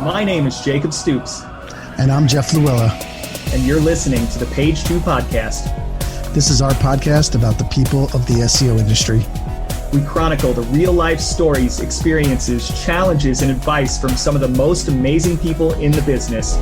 My name is Jacob Stoops. And I'm Jeff Luella. And you're listening to the Page 2 podcast. This is our podcast about the people of the SEO industry. We chronicle the real-life stories, experiences, challenges, and advice from some of the most amazing people in the business.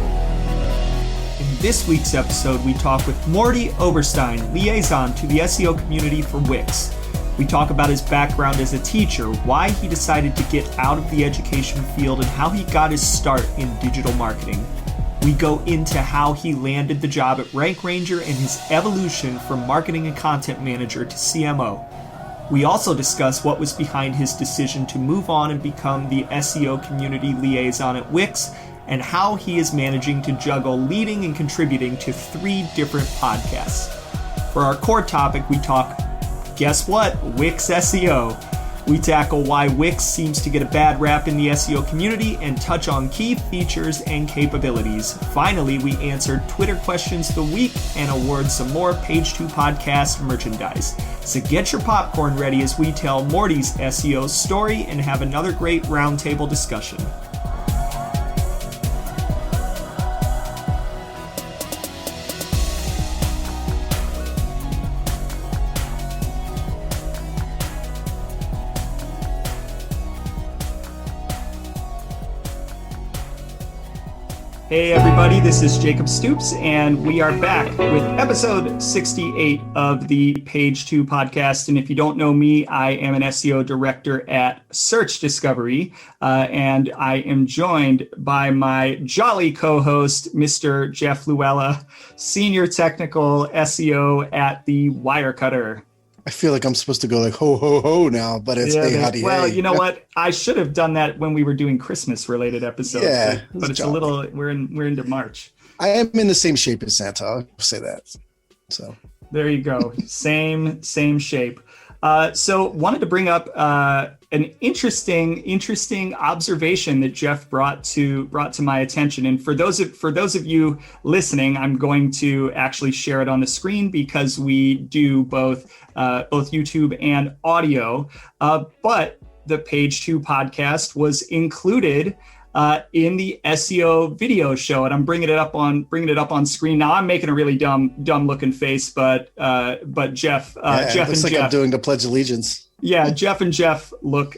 In this week's episode, we talk with Mordy Oberstein, liaison to the SEO community for Wix. We talk about his background as a teacher, why he decided to get out of the education field, and how he got his start in digital marketing. We go into how he landed the job at Rank Ranger and his evolution from marketing and content manager to CMO. We also discuss what was behind his decision to move on and become the SEO community liaison at Wix, and how he is managing to juggle leading and contributing to 3 different podcasts. For our core topic, we talk, guess what? Wix SEO. We tackle why Wix seems to get a bad rap in the SEO community and touch on key features and capabilities. Finally, we answer Twitter questions of the week and award some more Page 2 podcast merchandise. So get your popcorn ready as we tell Mordy's SEO story and have another great roundtable discussion. Hey everybody, this is Jacob Stoops, and we are back with episode 68 of the Page 2 podcast. And if you don't know me, I am an SEO director at Search Discovery, and I am joined by my jolly co-host, Mr. Jeff Luella, senior technical SEO at the Wirecutter. I feel like I'm supposed to go like ho ho ho now, but it's hey howdy. Well, hey. You know what? I should have done that when we were doing Christmas related episodes. Yeah, but it's a little. We're into March. I am in the same shape as Santa. I'll say that. So there you go. same shape. So wanted to bring up an interesting observation that Jeff brought to my attention. And for those of you listening, I'm going to actually share it on the screen because we do both YouTube and audio. But the Page 2 podcast was included in the SEO video show, and I'm bringing it up on screen now. I'm making a really dumb looking face, but Jeff, Jeff looks and like Jeff, I'm doing the Pledge of Allegiance. Yeah, Jeff and Jeff look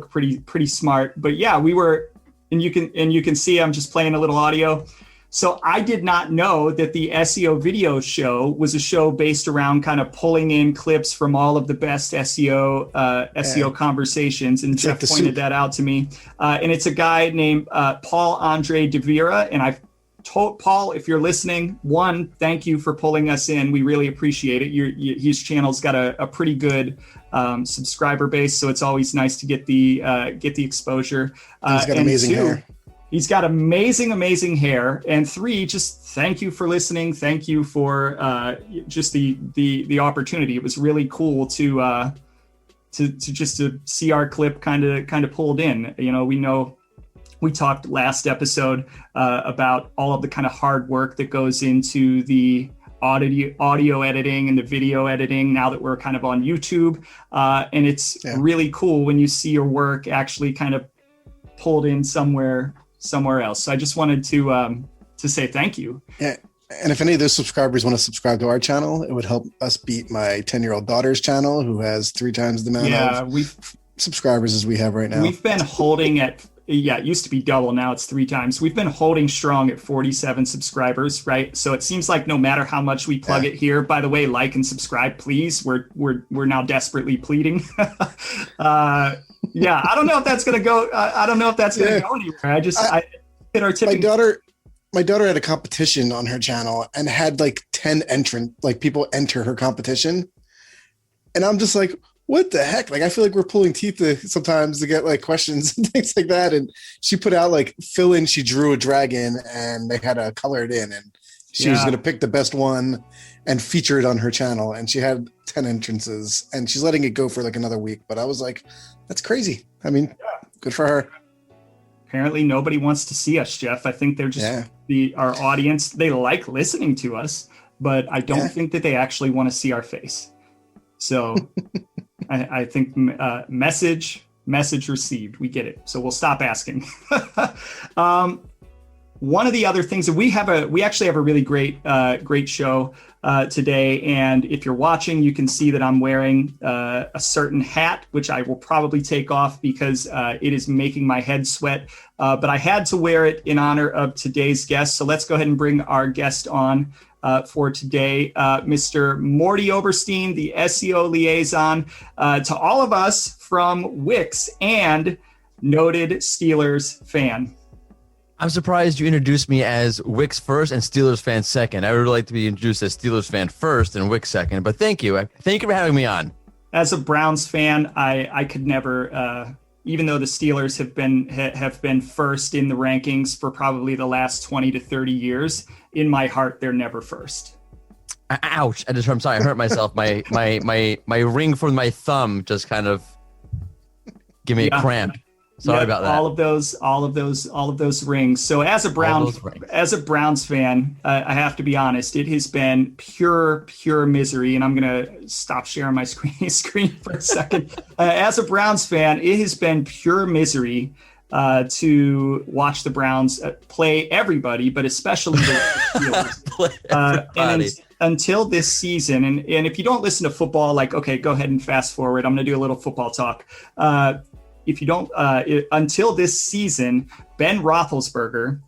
pretty smart. But yeah, we were, and you can see I'm just playing a little audio. So I did not know that the SEO video show was a show based around kind of pulling in clips from all of the best SEO conversations, and Jeff pointed that out to me. And it's a guy named Paul Andre De Vera, and I've told Paul, if you're listening, one, thank you for pulling us in. We really appreciate it. His channel's got a pretty good subscriber base, so it's always nice to get the exposure. He's got amazing hair. He's got amazing hair. And 3, just thank you for listening. Thank you for just the opportunity. It was really cool to see our clip kind of pulled in. You know, we talked last episode about all of the kind of hard work that goes into the audio editing and the video editing now that we're kind of on YouTube. And it's really cool when you see your work actually kind of pulled in somewhere else. So I just wanted to say thank you. Yeah. And if any of those subscribers want to subscribe to our channel, it would help us beat my 10-year-old daughter's channel, who has 3 times the amount of subscribers as we have right now. We've been holding at, it used to be double, now it's 3 times. We've been holding strong at 47 subscribers, right? So it seems like no matter how much we plug it here, by the way, like and subscribe, please. We're now desperately pleading. Yeah, I don't know if that's going to go. I don't know if that's going to go anywhere. I hit our tipping. My daughter had a competition on her channel and had like 10 people enter her competition. And I'm just like, what the heck? Like, I feel like we're pulling teeth sometimes to get like questions and things like that. And she put out like fill in, she drew a dragon and they had to color it in, and she was going to pick the best one and feature it on her channel. And she had 10 entrances and she's letting it go for like another week. But I was like, that's crazy. I mean, good for her. Apparently nobody wants to see us, Jeff. I think they're just our audience. They like listening to us, but I don't think that they actually want to see our face. So I think message Message received. We get it. So we'll stop asking. One of the other things that we actually have a really great show today. And if you're watching, you can see that I'm wearing a certain hat, which I will probably take off because it is making my head sweat. But I had to wear it in honor of today's guest. So let's go ahead and bring our guest on for today, Mr. Mordy Oberstein, the SEO liaison to all of us from Wix and noted Steelers fan. I'm surprised you introduced me as Wix first and Steelers fan second. I would really like to be introduced as Steelers fan first and Wix second, but thank you. Thank you for having me on. As a Browns fan, I could never, even though the Steelers have been first in the rankings for probably the last 20 to 30 years, in my heart, they're never first. Ouch. I'm sorry. I hurt myself. My ring from my thumb just kind of gave me a cramp. Sorry about that. All of those rings. So as a Browns fan, I have to be honest, it has been pure misery. And I'm gonna stop sharing my screen for a second. As a Browns fan, it has been pure misery to watch the Browns play everybody, but especially the Steelers. And until this season, and if you don't listen to football, like, okay, go ahead and fast forward. I'm gonna do a little football talk. If you don't, until this season, Ben Roethlisberger,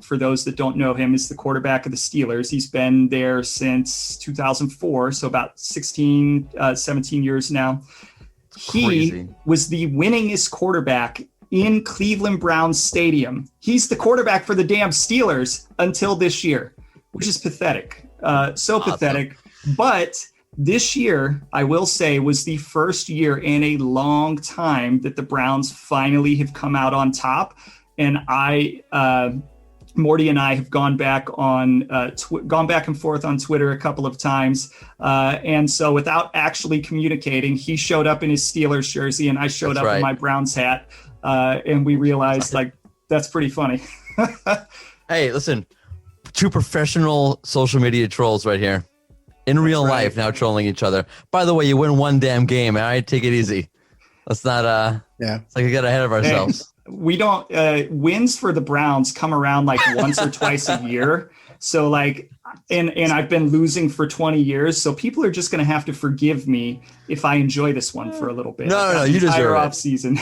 for those that don't know him, is the quarterback of the Steelers. He's been there since 2004, so about 17 years now. He was the winningest quarterback in Cleveland Browns Stadium. He's the quarterback for the damn Steelers until this year, which is pathetic. Pathetic. But this year, I will say, was the first year in a long time that the Browns finally have come out on top. And Mordy and I have gone back and forth on Twitter a couple of times. And so without actually communicating, he showed up in his Steelers jersey and I showed up in my Browns hat. And we realized, like, that's pretty funny. Hey, listen, two professional social media trolls right here. In real life, now trolling each other. By the way, you win one damn game. All right, take it easy. Let's not. It's like we get ahead of ourselves. Hey, we don't. Wins for the Browns come around like once or twice a year. So like, and I've been losing for 20 years. So people are just going to have to forgive me if I enjoy this one for a little bit. No, you deserve it. Off season.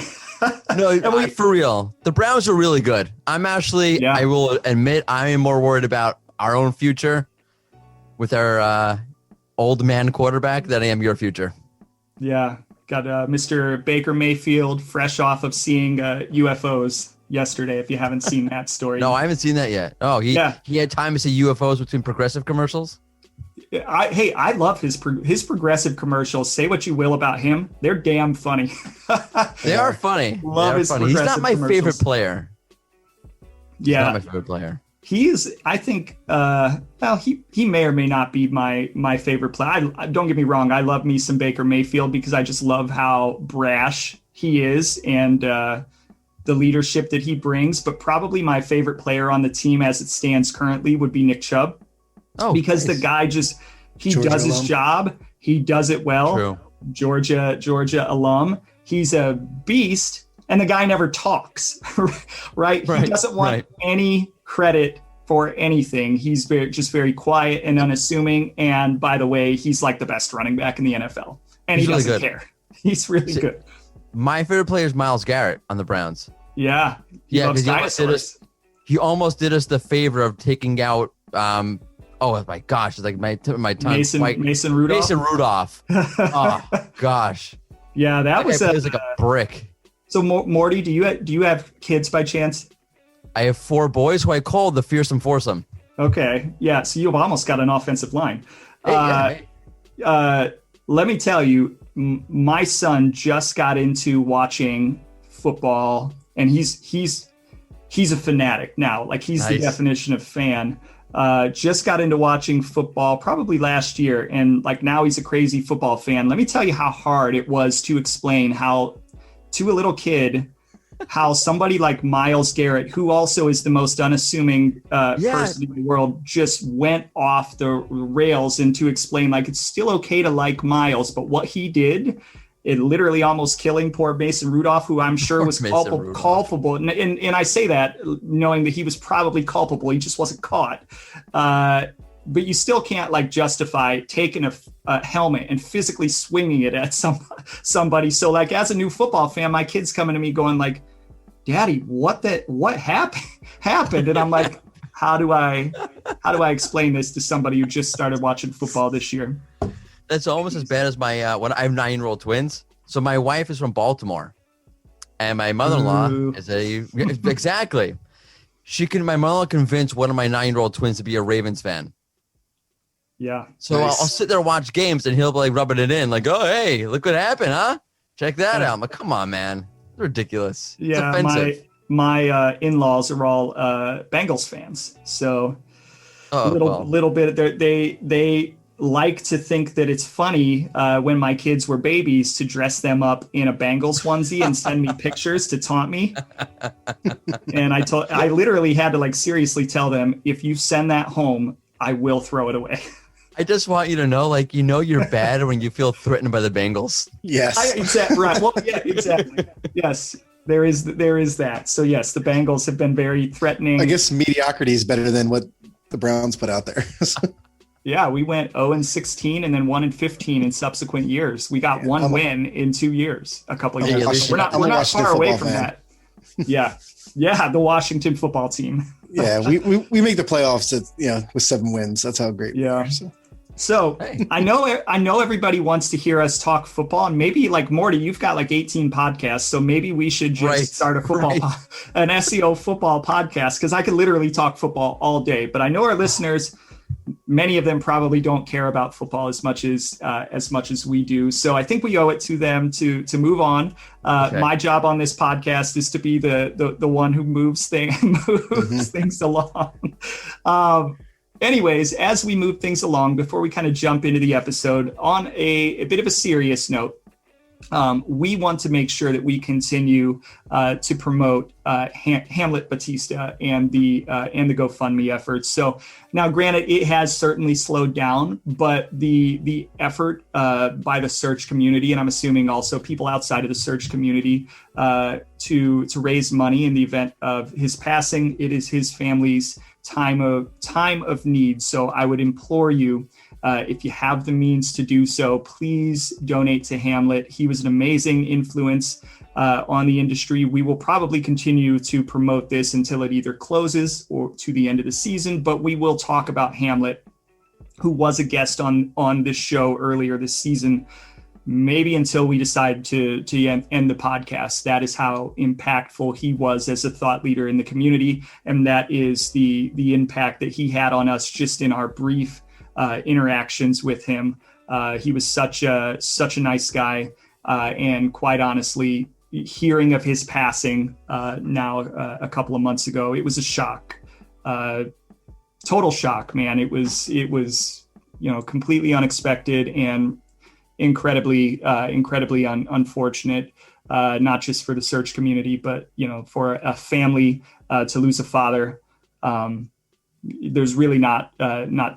No, for real. The Browns are really good. I'm actually. I will admit, I am more worried about our own future with our old man quarterback than I am your future. Yeah. Got Mr. Baker Mayfield fresh off of seeing UFOs yesterday, if you haven't seen that story. No, I haven't seen that yet. Oh, he had time to see UFOs between progressive commercials? I love his progressive commercials. Say what you will about him. They're damn funny. They are funny. Love his funny. He's not my favorite player. Yeah. He's not my favorite player. He is, I think, he may or may not be my favorite player. Don't get me wrong. I love me some Baker Mayfield because I just love how brash he is and the leadership that he brings. But probably my favorite player on the team as it stands currently would be Nick Chubb. Oh, because the guy does his job. He does it well. True. Georgia alum. He's a beast. And the guy never talks, right? He doesn't want any credit for anything. He's just very quiet and unassuming. And by the way, he's like the best running back in the NFL. And he doesn't care. He's really good. My favorite player is Myles Garrett on the Browns. Yeah. Because he almost did us the favor of taking out, oh my gosh, it's like my tip of my tongue. Mason Rudolph. Mason Rudolph. Oh gosh. Yeah, that was like a brick. So Mordy, do you have kids by chance? I have 4 boys who I call the fearsome foursome. Okay, yeah. So you've almost got an offensive line. Let me tell you, my son just got into watching football, and he's a fanatic now. Like he's the definition of fan. Just got into watching football probably last year, and like now he's a crazy football fan. Let me tell you how hard it was to explain how to a little kid how somebody like Myles Garrett, who also is the most unassuming person in the world, just went off the rails, and to explain like it's still okay to like Myles, but what he did it literally almost killing poor Mason Rudolph, who I'm sure was culpable. And I say that knowing that he was probably culpable. He just wasn't caught. But you still can't like justify taking a helmet and physically swinging it at somebody. So like as a new football fan, my kid's coming to me going like, Daddy, what happened? And I'm like, how do I explain this to somebody who just started watching football this year? That's almost as bad as my when I have 9-year-old twins. So my wife is from Baltimore, and my mother-in-law is exactly. My mother-in-law convinced one of my 9-year-old twins to be a Ravens fan. Yeah. So nice. I'll sit there and watch games, and he'll be like rubbing it in, like, "Oh, hey, look what happened, huh? Check that out." I'm like, "Come on, man, it's ridiculous." Yeah, it's offensive. my in-laws are all Bengals fans, so little bit. They like to think that it's funny when my kids were babies to dress them up in a Bengals onesie and send me pictures to taunt me. And I literally had to like seriously tell them, if you send that home, I will throw it away. I just want you to know, like, you're bad when you feel threatened by the Bengals. Yes. Exactly. Right. Well, yeah, exactly. Yes. There is that. So yes, the Bengals have been very threatening. I guess mediocrity is better than what the Browns put out there. Yeah, we went 0-16 and then 1-15 in subsequent years. We got one win in 2 years, a couple of years. We're not far away from that. Yeah, the Washington football team. Yeah, we make the playoffs with 7 wins. That's how great we are. So hey. I know everybody wants to hear us talk football, and maybe like Morty, you've got like 18 podcasts, so maybe we should just start an SEO football podcast, because I could literally talk football all day. But I know our listeners, many of them probably don't care about football as much as we do. So I think we owe it to them to move on. My job on this podcast is to be the one who moves things along. Anyways, as we move things along, before we kind of jump into the episode, on a bit of a serious note, we want to make sure that we continue to promote Hamlet Batista and the GoFundMe efforts. So now, granted, it has certainly slowed down, but the effort by the search community, and I'm assuming also people outside of the search community, to raise money in the event of his passing, it is his family's time of need. So I would implore you, if you have the means to do so, please donate to Hamlet. He was an amazing influence on the industry. We will probably continue to promote this until it either closes or to the end of the season, but we will talk about Hamlet, who was a guest on this show earlier this season, maybe until we decide to end the podcast. That is how impactful he was as a thought leader in the community, and that is the impact that he had on us just in our brief interactions with him. He was such a nice guy, and quite honestly, hearing of his passing now a couple of months ago, it was a shock, total shock, man. It was completely unexpected and incredibly unfortunate, not just for the search community, but for a family to lose a father. There's really not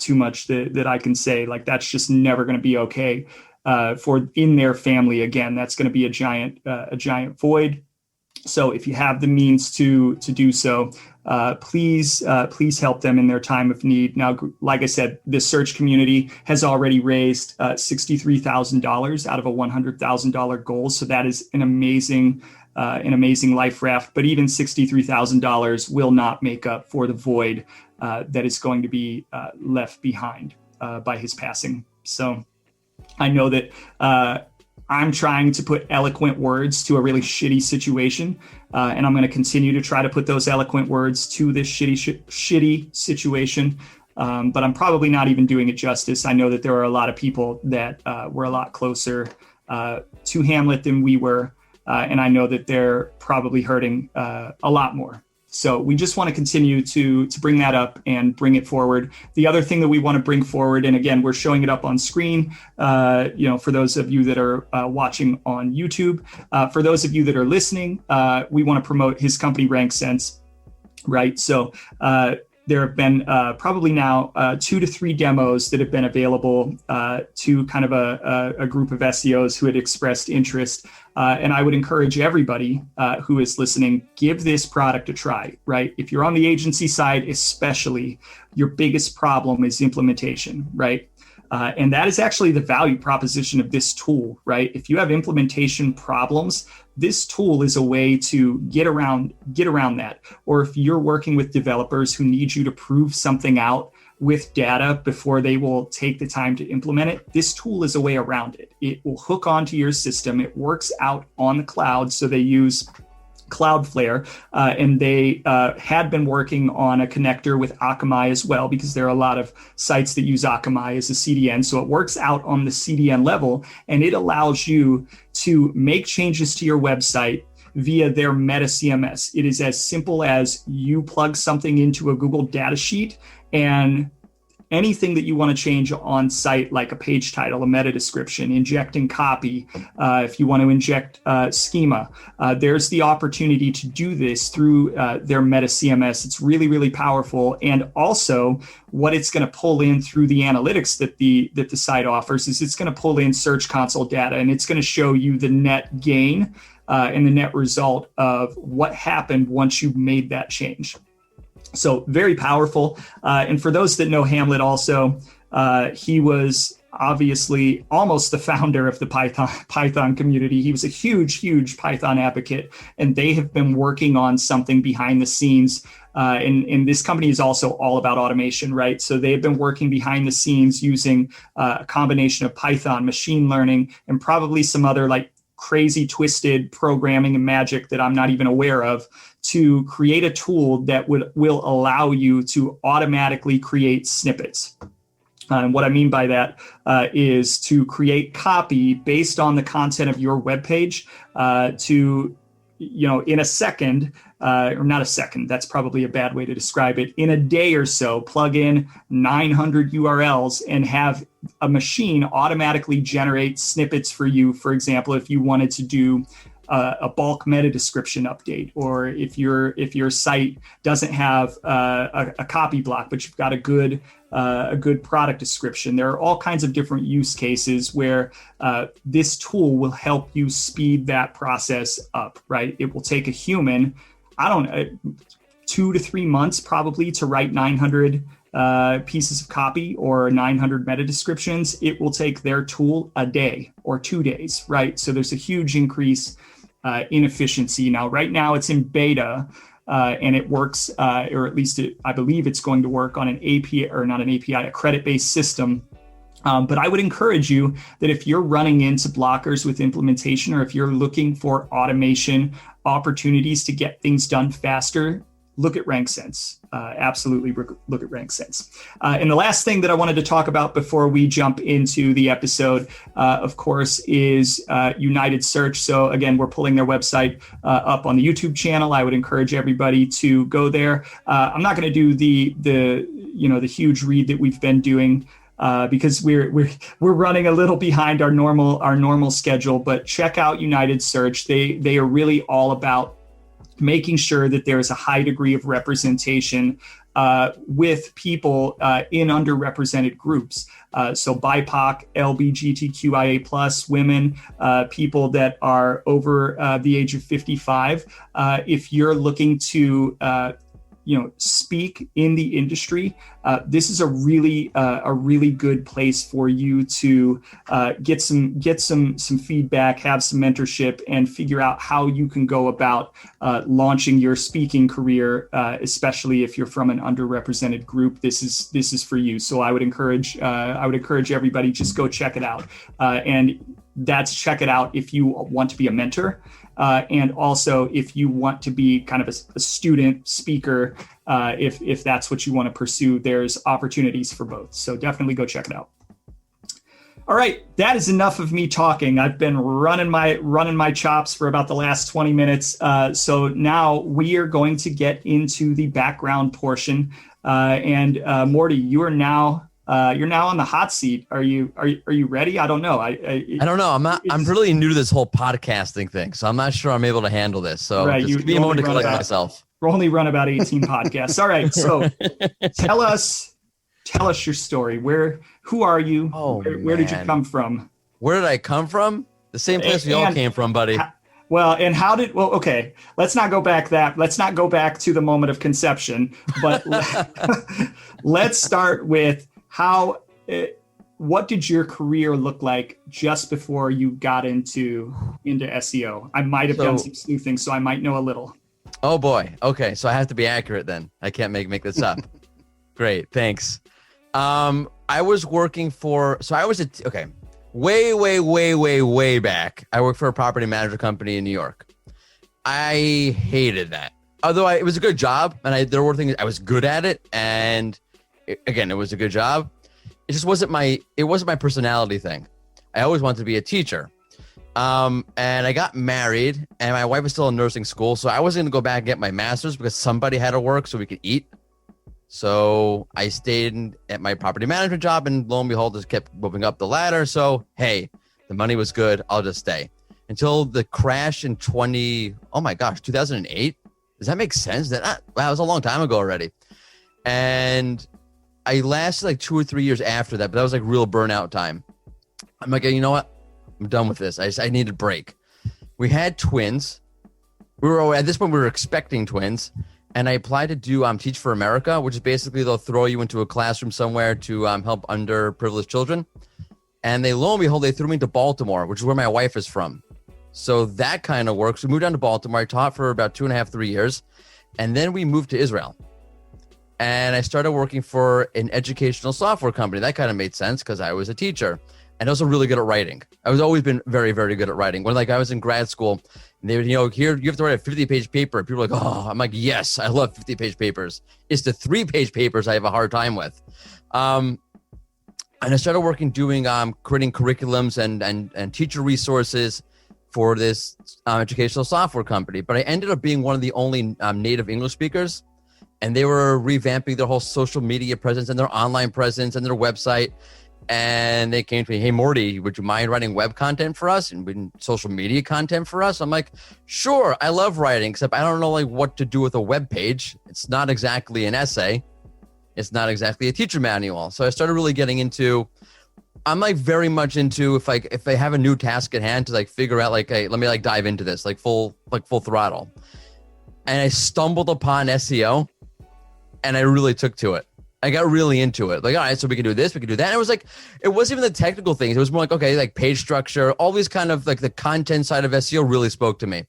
too much that I can say. Like, that's just never going to be okay for in their family. Again, that's going to be a giant void. So if you have the means to do so, please help them in their time of need. Now, like I said, the search community has already raised $63,000 out of a $100,000 goal. So that is an amazing life raft. But even $63,000 will not make up for the void that is going to be left behind by his passing. So I know that I'm trying to put eloquent words to a really shitty situation, and I'm going to continue to try to put those eloquent words to this shitty situation, but I'm probably not even doing it justice. I know that there are a lot of people that were a lot closer to Hamlet than we were, and I know that they're probably hurting a lot more. So we just want to continue to bring that up and bring it forward. The other thing that we want to bring forward, and again, we're showing it up on screen, for those of you that are watching on YouTube, for those of you that are listening, we want to promote his company, Rank Sense, right? So there have been probably now 2 to 3 demos that have been available to kind of a group of SEOs who had expressed interest. And I would encourage everybody who is listening, give this product a try, right? If you're on the agency side, especially, your biggest problem is implementation, right? And that is actually the value proposition of this tool, right? If you have implementation problems, this tool is a way to get around that. Or if you're working with developers who need you to prove something out with data before they will take the time to implement it, this tool is a way around it. It will hook onto your system. It works out on the cloud. So they use Cloudflare, and they had been working on a connector with Akamai as well, because there are a lot of sites that use Akamai as a CDN. So it works out on the CDN level, and it allows you to make changes to your website via their Meta CMS. It is as simple as you plug something into a Google data sheet, and anything that you want to change on site, like a page title, a meta description, injecting copy, if you want to inject schema, there's the opportunity to do this through their Meta CMS. It's really, really powerful. And also what it's going to pull in through the analytics that the site offers is it's going to pull in Search Console data, and it's going to show you the net gain and the net result of what happened once you made that change. So very powerful. And for those that know Hamlet also, he was obviously almost the founder of the Python community. He was a huge Python advocate, and they have been working on something behind the scenes. And this company is also all about automation, right? So they've been working behind the scenes using a combination of Python, machine learning, and probably some other like crazy twisted programming and magic that I'm not even aware of, to create a tool that will allow you to automatically create snippets. And what I mean by that is to create copy based on the content of your webpage to, in a second, or not a second, that's probably a bad way to describe it, in a day or so, plug in 900 URLs and have a machine automatically generate snippets for you. For example, if you wanted to do a bulk meta description update, or if your site doesn't have a copy block, but you've got a good product description. There are all kinds of different use cases where this tool will help you speed that process up, right? It will take a human, 2 to 3 months probably to write 900 pieces of copy or 900 meta descriptions. It will take their tool a day or 2 days, right? So there's a huge increase in efficiency. Now, right now it's in beta, and it works, or at least I believe it's going to work on an API, or not an API, a credit-based system. But I would encourage you that if you're running into blockers with implementation, or if you're looking for automation opportunities to get things done faster, look at RankSense. Absolutely look at RankSense. And the last thing that I wanted to talk about before we jump into the episode, of course, is United Search. So again, we're pulling their website up on the YouTube channel. I would encourage everybody to go there. I'm not going to do the huge read that we've been doing, because we're running a little behind our normal schedule. But check out United Search. They are really all about making sure that there is a high degree of representation with people in underrepresented groups. So BIPOC, LGBTQIA+, women, people that are over the age of 55. If you're looking to speak in the industry, this is a really good place for you to get some feedback, have some mentorship, and figure out how you can go about launching your speaking career, especially if you're from an underrepresented group. This is for you. So I would encourage everybody, just go check it out, and that's check it out if you want to be a mentor. And also, if you want to be kind of a student speaker, if that's what you want to pursue, there's opportunities for both. So definitely go check it out. All right, that is enough of me talking. I've been running my chops for about the last 20 minutes. So now we are going to get into the background portion. And Mordy, you're now on the hot seat. Are you ready? I don't know. I don't know. I'm really new to this whole podcasting thing, so I'm not sure I'm able to handle this. So right, just give me a moment to collect myself. only run about 18 podcasts. All right. So tell us your story. Who are you? Oh, where did you come from? Where did I come from? The same place we all came from, buddy. Okay. Let's not go back to the moment of conception, but let's start with what did your career look like just before you got into SEO? I might have done some sleuthing, so I might know a little. Oh boy. Okay. So I have to be accurate then. I can't make this up. Great. Thanks. I was working way back. I worked for a property management company in New York. I hated that. Although it was a good job, and there were things I was good at it, and it was a good job. It just wasn't my personality thing. I always wanted to be a teacher. And I got married, and my wife was still in nursing school, so I wasn't going to go back and get my master's because somebody had to work so we could eat. So I stayed at my property management job, and lo and behold, just kept moving up the ladder. So, hey, the money was good. I'll just stay until the crash in 2008. Does that make sense? Wow, it was a long time ago already. And I lasted like 2 or 3 years after that, but that was like real burnout time. I'm like, you know what? I'm done with this. I need a break. We had twins. At this point, we were expecting twins. And I applied to do Teach for America, which is basically they'll throw you into a classroom somewhere to help underprivileged children. And lo and behold, they threw me to Baltimore, which is where my wife is from. So that kind of works. We moved down to Baltimore. I taught for about 2.5, 3 years. And then we moved to Israel. And I started working for an educational software company. That kind of made sense because I was a teacher. And also really good at writing. I was always been very, very good at writing. When I was in grad school, and they would, here, you have to write a 50-page paper. People are like, oh, I'm like, yes, I love 50-page papers. It's the 3-page papers I have a hard time with. And I started doing creating curriculums and teacher resources for this educational software company. But I ended up being one of the only native English speakers. And they were revamping their whole social media presence and their online presence and their website. And they came to me, hey, Mordy, would you mind writing web content for us and social media content for us? I'm like, sure, I love writing, except I don't know what to do with a web page. It's not exactly an essay. It's not exactly a teacher manual. So I started really getting into, I'm very much into if I have a new task at hand to figure out hey, let me dive into this full throttle. And I stumbled upon SEO and I really took to it. I got really into it. All right, so we can do this, we can do that. And it wasn't even the technical things. It was more page structure, all these kind of the content side of SEO really spoke to me.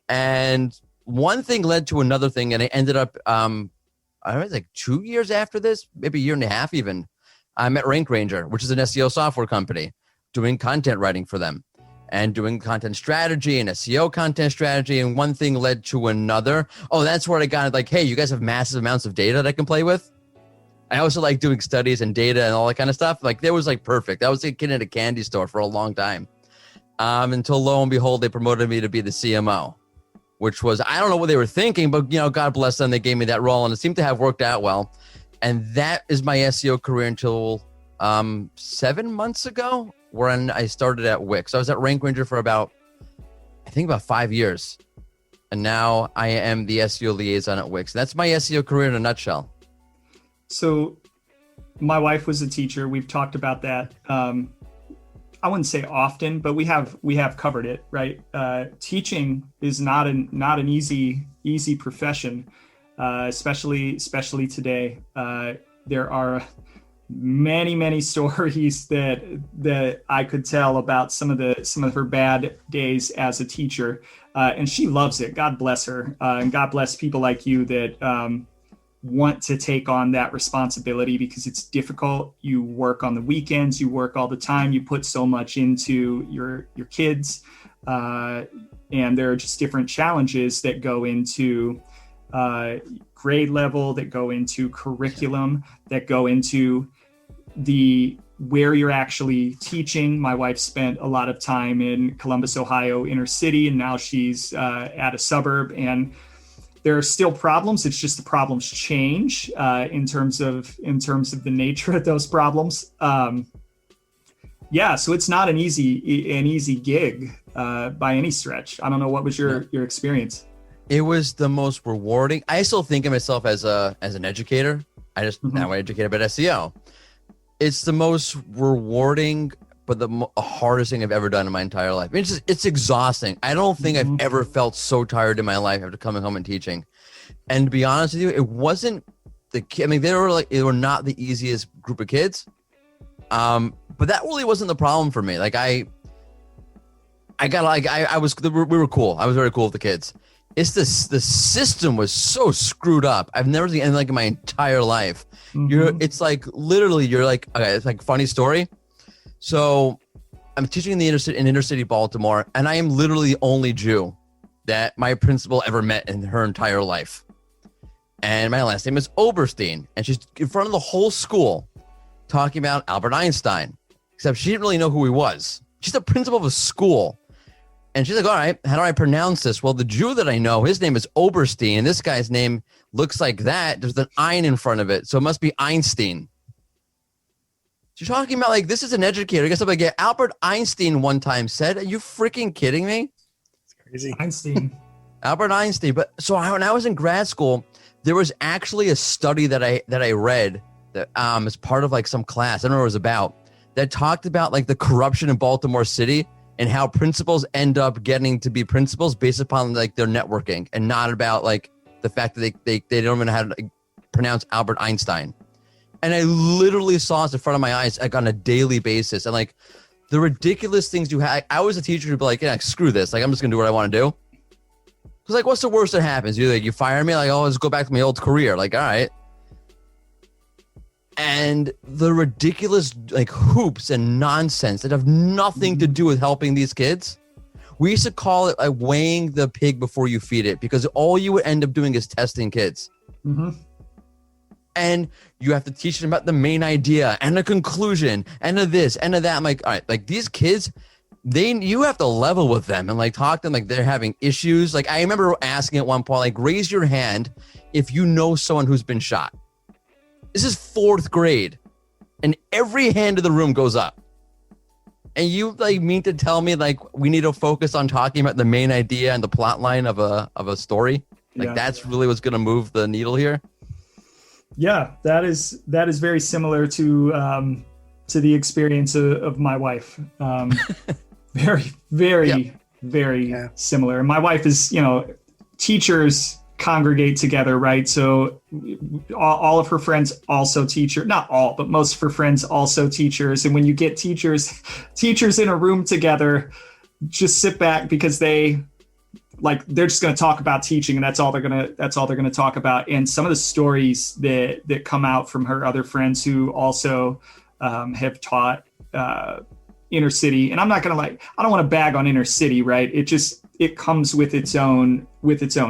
And one thing led to another thing. And I ended up, I was 2 years after this, maybe a year and a half even, I'm at Rank Ranger, which is an SEO software company, doing content writing for them and doing content strategy and SEO content strategy. And one thing led to another. Oh, that's where I got hey, you guys have massive amounts of data that I can play with. I also like doing studies and data and all that kind of stuff. That was perfect. I was a kid in a candy store for a long time. Until lo and behold, they promoted me to be the CMO, which was, I don't know what they were thinking, but God bless them. They gave me that role and it seemed to have worked out well. And that is my SEO career until 7 months ago when I started at Wix. I was at Rank Ranger for about 5 years. And now I am the SEO liaison at Wix. That's my SEO career in a nutshell. So my wife was a teacher. We've talked about that. I wouldn't say often, but we have covered it, right? Teaching is not an easy profession, especially today. There are many stories that I could tell about some of her bad days as a teacher, and she loves it. God bless her, and God bless people like you that want to take on that responsibility because it's difficult. You work on the weekends, you work all the time, you put so much into your kids, and there are just different challenges that go into grade level, that go into curriculum, that go into where you're actually teaching. My wife spent a lot of time in Columbus, Ohio, inner city, and now she's at a suburb, and there are still problems. It's just the problems change in terms of the nature of those problems. So it's not an easy gig by any stretch. I don't know, what was your experience? It was the most rewarding. I still think of myself as an educator. I just now I educate about SEO. It's the most rewarding, but the hardest thing I've ever done in my entire life. It's exhausting. I don't think I've ever felt so tired in my life after coming home and teaching. And to be honest with you, it wasn't the kid. I mean, they were not the easiest group of kids. But that really wasn't the problem for me. Like we were cool. I was very cool with the kids. It's the system was so screwed up. I've never seen anything like in my entire life. It's like literally you're like, okay, it's like funny story. So I'm teaching in inner city Baltimore, and I am literally the only Jew that my principal ever met in her entire life. And my last name is Oberstein, and she's in front of the whole school talking about Albert Einstein, except she didn't really know who he was. She's the principal of a school. And she's like, all right, how do I pronounce this? Well, the Jew that I know, his name is Oberstein, and this guy's name looks like that. There's an ein in front of it, so it must be Einstein. She's talking about, like, this is an educator. I guess I'm like, yeah, Albert Einstein one time said, are you freaking kidding me? It's crazy. Einstein. Albert Einstein. But so when I was in grad school, there was actually a study that I read that as part of like some class, I don't know what it was about, that talked about like the corruption in Baltimore City and how principals end up getting to be principals based upon like their networking and not about like the fact that they don't even know how to pronounce Albert Einstein. And I literally saw this in front of my eyes like on a daily basis. And like the ridiculous things you have. I was a teacher who'd be like, yeah, screw this. Like, I'm just gonna do what I want to do. Cause like, what's the worst that happens? You fire me? Like, oh, let's go back to my old career. Like, all right. And the ridiculous like hoops and nonsense that have nothing to do with helping these kids. We used to call it like weighing the pig before you feed it, because all you would end up doing is testing kids. And you have to teach them about the main idea and the conclusion and the this and the that. I'm like, all right, like these kids, you have to level with them and like talk to them like they're having issues. Like I remember asking at one point, like, raise your hand if you know someone who's been shot. This is 4th grade, and every hand in the room goes up. And you like mean to tell me like we need to focus on talking about the main idea and the plot line of a story? Like that's really what's going to move the needle here. Yeah, that is very similar to the experience of my wife. Very similar. My wife is, teachers congregate together, right? So all of her friends also teacher, not all, but most of her friends also teachers. And when you get teachers in a room together, just sit back because they're just going to talk about teaching, and that's all they're going to talk about. And some of the stories that come out from her other friends who also have taught inner city, and I'm not going to I don't want to bag on inner city, right? It comes with its own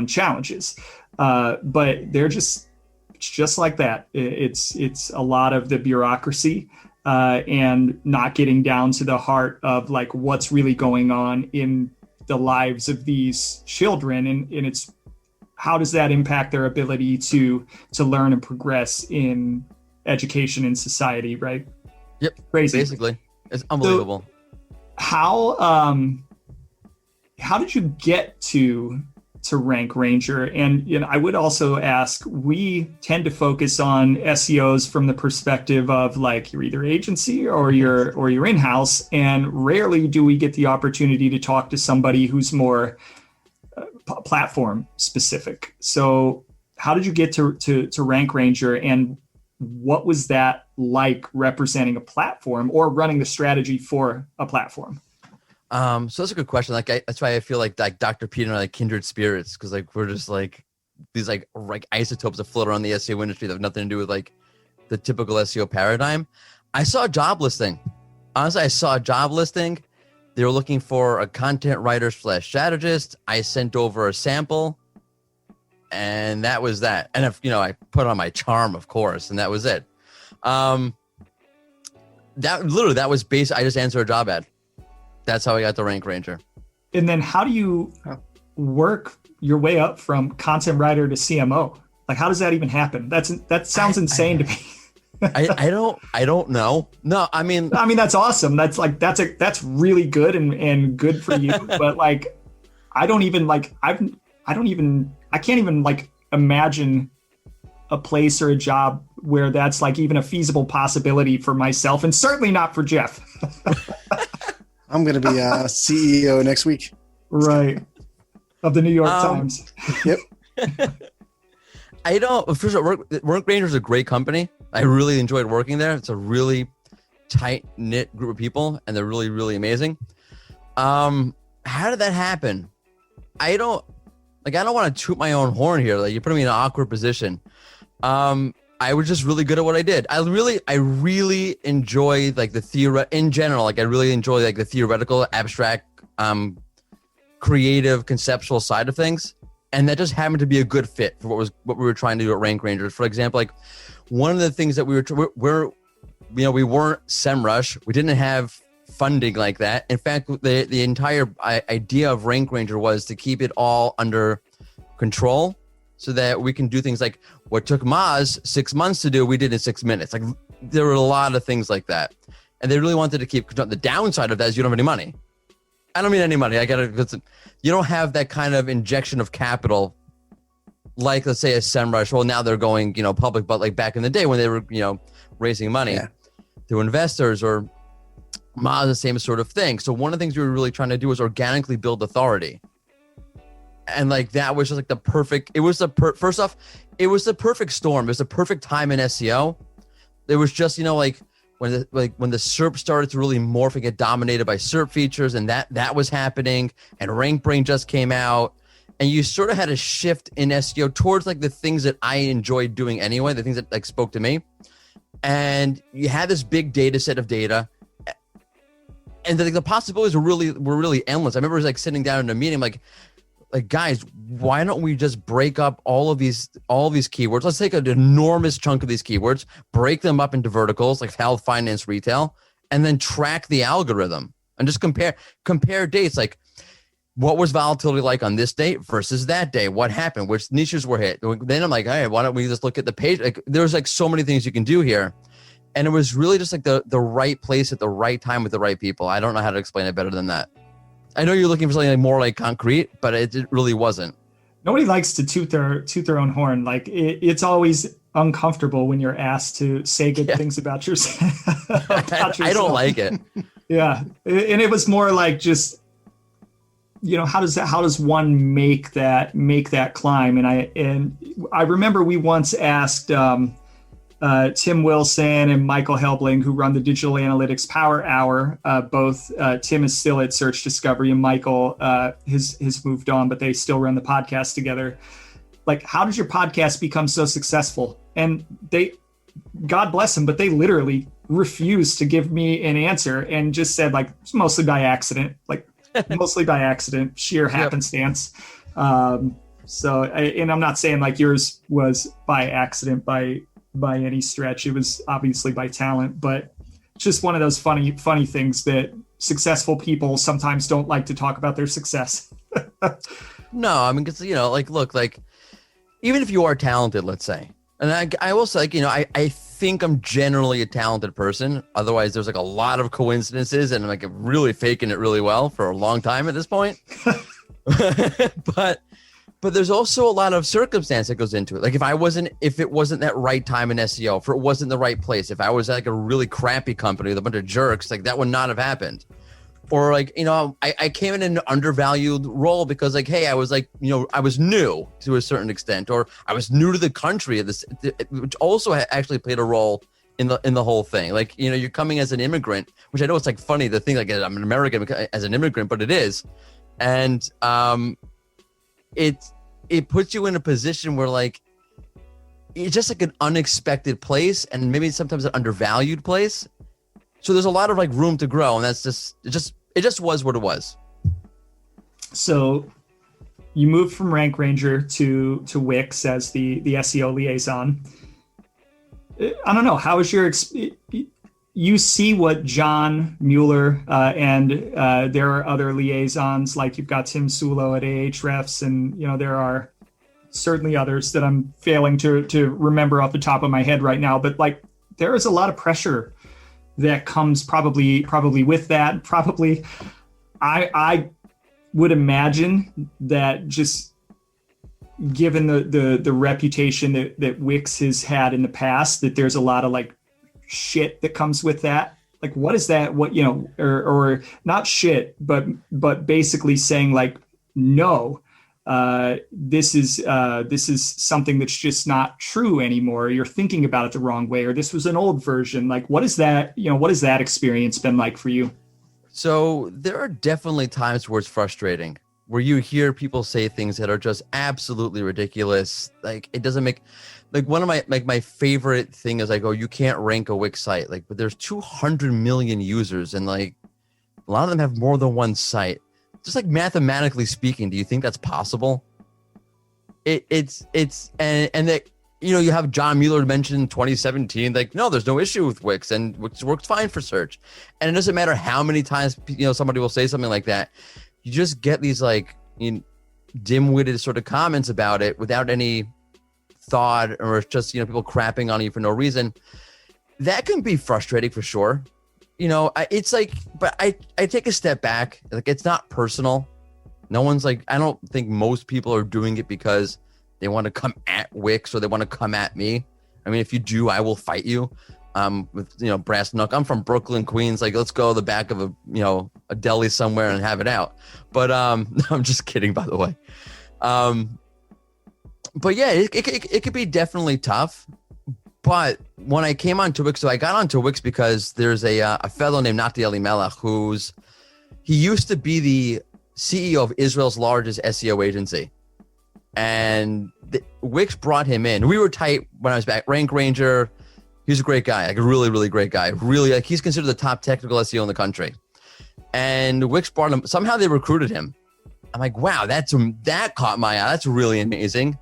challenges, but they're just like that. It's a lot of the bureaucracy and not getting down to the heart of like what's really going on in the lives of these children, and it's how does that impact their ability to learn and progress in education and society, right? Yep. Crazy. Basically, it's unbelievable. So, how did you get to rank ranger? And I would also ask, we tend to focus on SEOs from the perspective of like you're either agency or you're in-house, and rarely do we get the opportunity to talk to somebody who's more platform specific. So how did you get to rank ranger, and what was that like representing a platform or running the strategy for a platform? So that's a good question. Like, that's why I feel like Dr. Pete and I are like kindred spirits, because like we're just like these like isotopes that float around the SEO industry that have nothing to do with like the typical SEO paradigm. I saw a job listing. Honestly, I saw a job listing. They were looking for a content writer / strategist. I sent over a sample, and that was that. And if I put on my charm, of course, and that was it. That was based. I just answered a job ad. That's how I got the rank ranger. And then how do you work your way up from content writer to CMO? Like, how does that even happen? That sounds insane to me. I don't know. No, I mean that's awesome. That's really good and good for you. But like, I don't even like, I can't even like imagine a place or a job where that's like even a feasible possibility for myself, and certainly not for Jeff. I'm going to be CEO next week. Right. Of the New York Times. Yep. I don't, first of all, Work Ranger is a great company. I really enjoyed working there. It's a really tight knit group of people, and they're really, really amazing. How did that happen? I don't want to toot my own horn here. Like, you're putting me in an awkward position. I was just really good at what I did. I really enjoy like the in general. Like, I really enjoy like the theoretical, abstract, creative, conceptual side of things. And that just happened to be a good fit for what we were trying to do at Rank Rangers. For example, like one of the things that we weren't SEMrush. We didn't have funding like that. In fact, the entire idea of Rank Ranger was to keep it all under control so that we can do things like what took Maz 6 months to do, we did in 6 minutes. Like, there were a lot of things like that. And they really wanted to keep control. The downside of that is you don't have any money. I don't mean any money. You don't have that kind of injection of capital, like let's say a SEMrush. Well, now they're going, public, but like back in the day when they were, raising money through investors, or Maz, the same sort of thing. So one of the things we were really trying to do was organically build authority, and like that was just like the perfect. It was first off, it was the perfect storm. It was the perfect time in SEO. There was just when the SERP started to really morph and get dominated by SERP features, and that was happening, and Rank Brain just came out, and you sort of had a shift in SEO towards like the things that I enjoyed doing anyway, the things that like spoke to me, and you had this big data set of data, and the possibilities were really endless. I remember like sitting down in a meeting, like guys, why don't we just break up all of these keywords? Let's take an enormous chunk of these keywords, break them up into verticals like health, finance, retail, and then track the algorithm and just compare dates. Like, what was volatility like on this date versus that day? What happened? Which niches were hit? Then I'm like, hey, why don't we just look at the page? Like, there's like so many things you can do here. And it was really just like the right place at the right time with the right people. I don't know how to explain it better than that. I know you're looking for something like more like concrete, but it really wasn't. Nobody likes to toot their own horn. Like it's always uncomfortable when you're asked to say good things about yourself. I don't like it. Yeah, and it was more like just, how does one make that climb? And I remember we once asked Tim Wilson and Michael Helbling, who run the Digital Analytics Power Hour. Both Tim is still at Search Discovery, and Michael has moved on, but they still run the podcast together. Like, how did your podcast become so successful? And they, God bless them, but they literally refused to give me an answer and just said like, it's mostly by accident, sheer happenstance. So, and I'm not saying like yours was by accident by any stretch. It was obviously by talent, but just one of those funny things that successful people sometimes don't like to talk about their success. No, I mean, because, look, even if you are talented, let's say, and I will say, I think I'm generally a talented person. Otherwise, there's like a lot of coincidences, and I'm like really faking it really well for a long time at this point. But there's also a lot of circumstance that goes into it. Like if it wasn't that right time in SEO, if it wasn't the right place, if I was like a really crappy company with a bunch of jerks, like that would not have happened. Or like, I came in an undervalued role because like, hey, I was like, I was new to a certain extent, or I was new to the country of this, which also actually played a role in the whole thing. Like, you're coming as an immigrant, which I know it's like funny to think like I'm an American as an immigrant, but it is. And, it puts you in a position where like it's just like an unexpected place, and maybe sometimes an undervalued place. So there's a lot of like room to grow, and that's just it just was what it was. So you moved from Rank Ranger to Wix as the SEO liaison. I don't know, how is your you see what John Mueller and there are other liaisons, like you've got Tim Sulo at Ahrefs, and there are certainly others that I'm failing to remember off the top of my head right now. But like there is a lot of pressure that comes probably with that. Probably, I would imagine that just given the reputation that Wix has had in the past, that there's a lot of like shit that comes with that. Like, what is that? What, you know, or not shit, but basically saying like, no, this is something that's just not true anymore. You're thinking about it the wrong way, or this was an old version. Like, what is that? You know, what has that experience been like for you? So there are definitely times where it's frustrating, where you hear people say things that are just absolutely ridiculous. Like, it doesn't make, like, one of my favorite thing is like, oh, you can't rank a Wix site. Like, but there's 200 million users, and like a lot of them have more than one site. Just like mathematically speaking, do you think that's possible? It's and that, you know, you have John Mueller mentioned in 2017, like, no, there's no issue with Wix, and Wix works fine for search. And it doesn't matter how many times, you know, somebody will say something like that. You just get these like, you know, dim-witted sort of comments about it without any thought, or it's just, you know, people crapping on you for no reason. That can be frustrating for sure. You know, it's like, but I take a step back. Like, it's not personal. No one's like, I don't think most people are doing it because they want to come at Wix or they want to come at me. I mean, if you do, I will fight you. With, you know, brass knuck. I'm from Brooklyn, Queens. Like, let's go to the back of a, you know, a deli somewhere and have it out. But I'm just kidding, by the way. But yeah, it could be definitely tough. But when I came onto Wix, so I got onto Wix because there's a fellow named Nati Elimelech he used to be the CEO of Israel's largest SEO agency. And Wix brought him in. We were tight when I was back. Rank Ranger, he's a great guy, like a really, really great guy. Really, like, he's considered the top technical SEO in the country. And Wix brought him. Somehow they recruited him. I'm like, wow, that caught my eye. That's really amazing.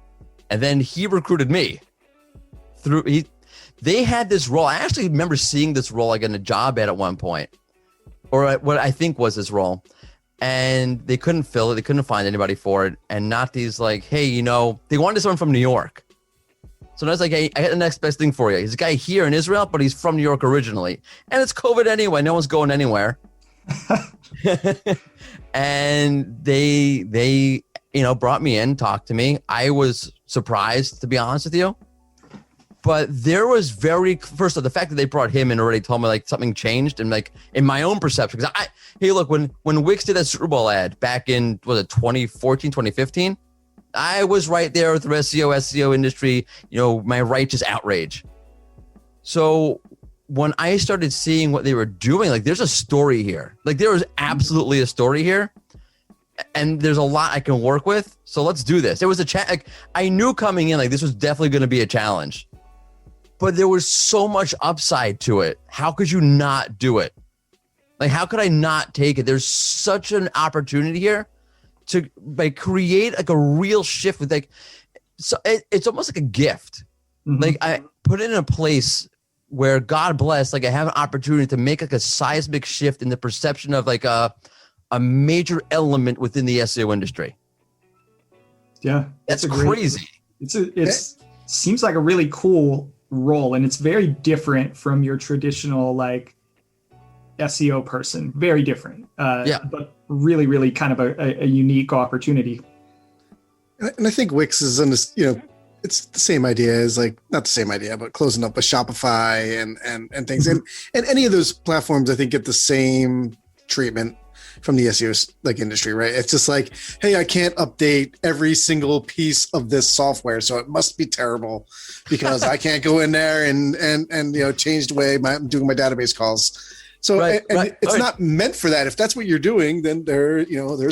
And then he recruited me. They had this role. I actually remember seeing this role like in a job ad at one point, or what I think was this role, and they couldn't fill it. They couldn't find anybody for it. And Nati's like, hey, you know, they wanted someone from New York. So I was like, hey, I got the next best thing for you. He's a guy here in Israel, but he's from New York originally. And it's COVID anyway. No one's going anywhere. And they, you know, brought me in, talked to me. I was surprised, to be honest with you. But there was first of all, the fact that they brought him in already told me like something changed, and like in my own perception, because hey, look, when Wix did that Super Bowl ad back in, was it 2014, 2015? I was right there with the SEO industry, you know, my righteous outrage. So when I started seeing what they were doing, like, there's a story here. Like, there was absolutely a story here, and there's a lot I can work with. So let's do this. It was like, I knew coming in, like, this was definitely going to be a challenge. But there was so much upside to it. How could you not do it? Like, how could I not take it? There's such an opportunity here to like create like a real shift with like, so it's almost like a gift. Mm-hmm. Like, I put it in a place where, God bless, like, I have an opportunity to make like a seismic shift in the perception of like a major element within the SEO industry. Yeah, that's crazy. It seems like a really cool role, and it's very different from your traditional like SEO person. Very different, but really, really kind of a unique opportunity. And I think Wix is on this, you know, it's the same idea as, like, not the same idea, but closing up with Shopify and things. And any of those platforms, I think, get the same treatment from the SEO like industry, right? It's just like, hey, I can't update every single piece of this software, so it must be terrible because I can't go in there and you know, change the way I'm doing my database calls. So it's not meant for that. If that's what you're doing, then there's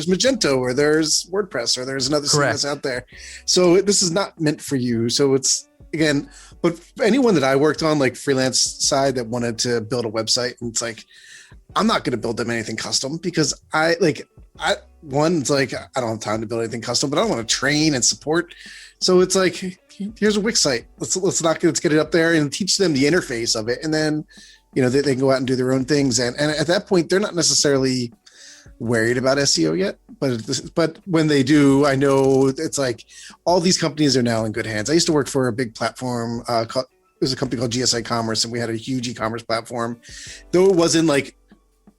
Magento, or there's WordPress, or there's another thing that's out there. So this is not meant for you. So it's, again, but for anyone that I worked on, like, freelance side, that wanted to build a website, and it's like, I'm not going to build them anything custom because it's like, I don't have time to build anything custom, but I don't want to train and support. So it's like, here's a Wix site. Let's get it up there and teach them the interface of it. And then, you know, they can go out and do their own things. And at that point, they're not necessarily worried about SEO yet, but when they do, I know it's like all these companies are now in good hands. I used to work for a big platform it was a company called GSI Commerce, and we had a huge e-commerce platform. Though it wasn't like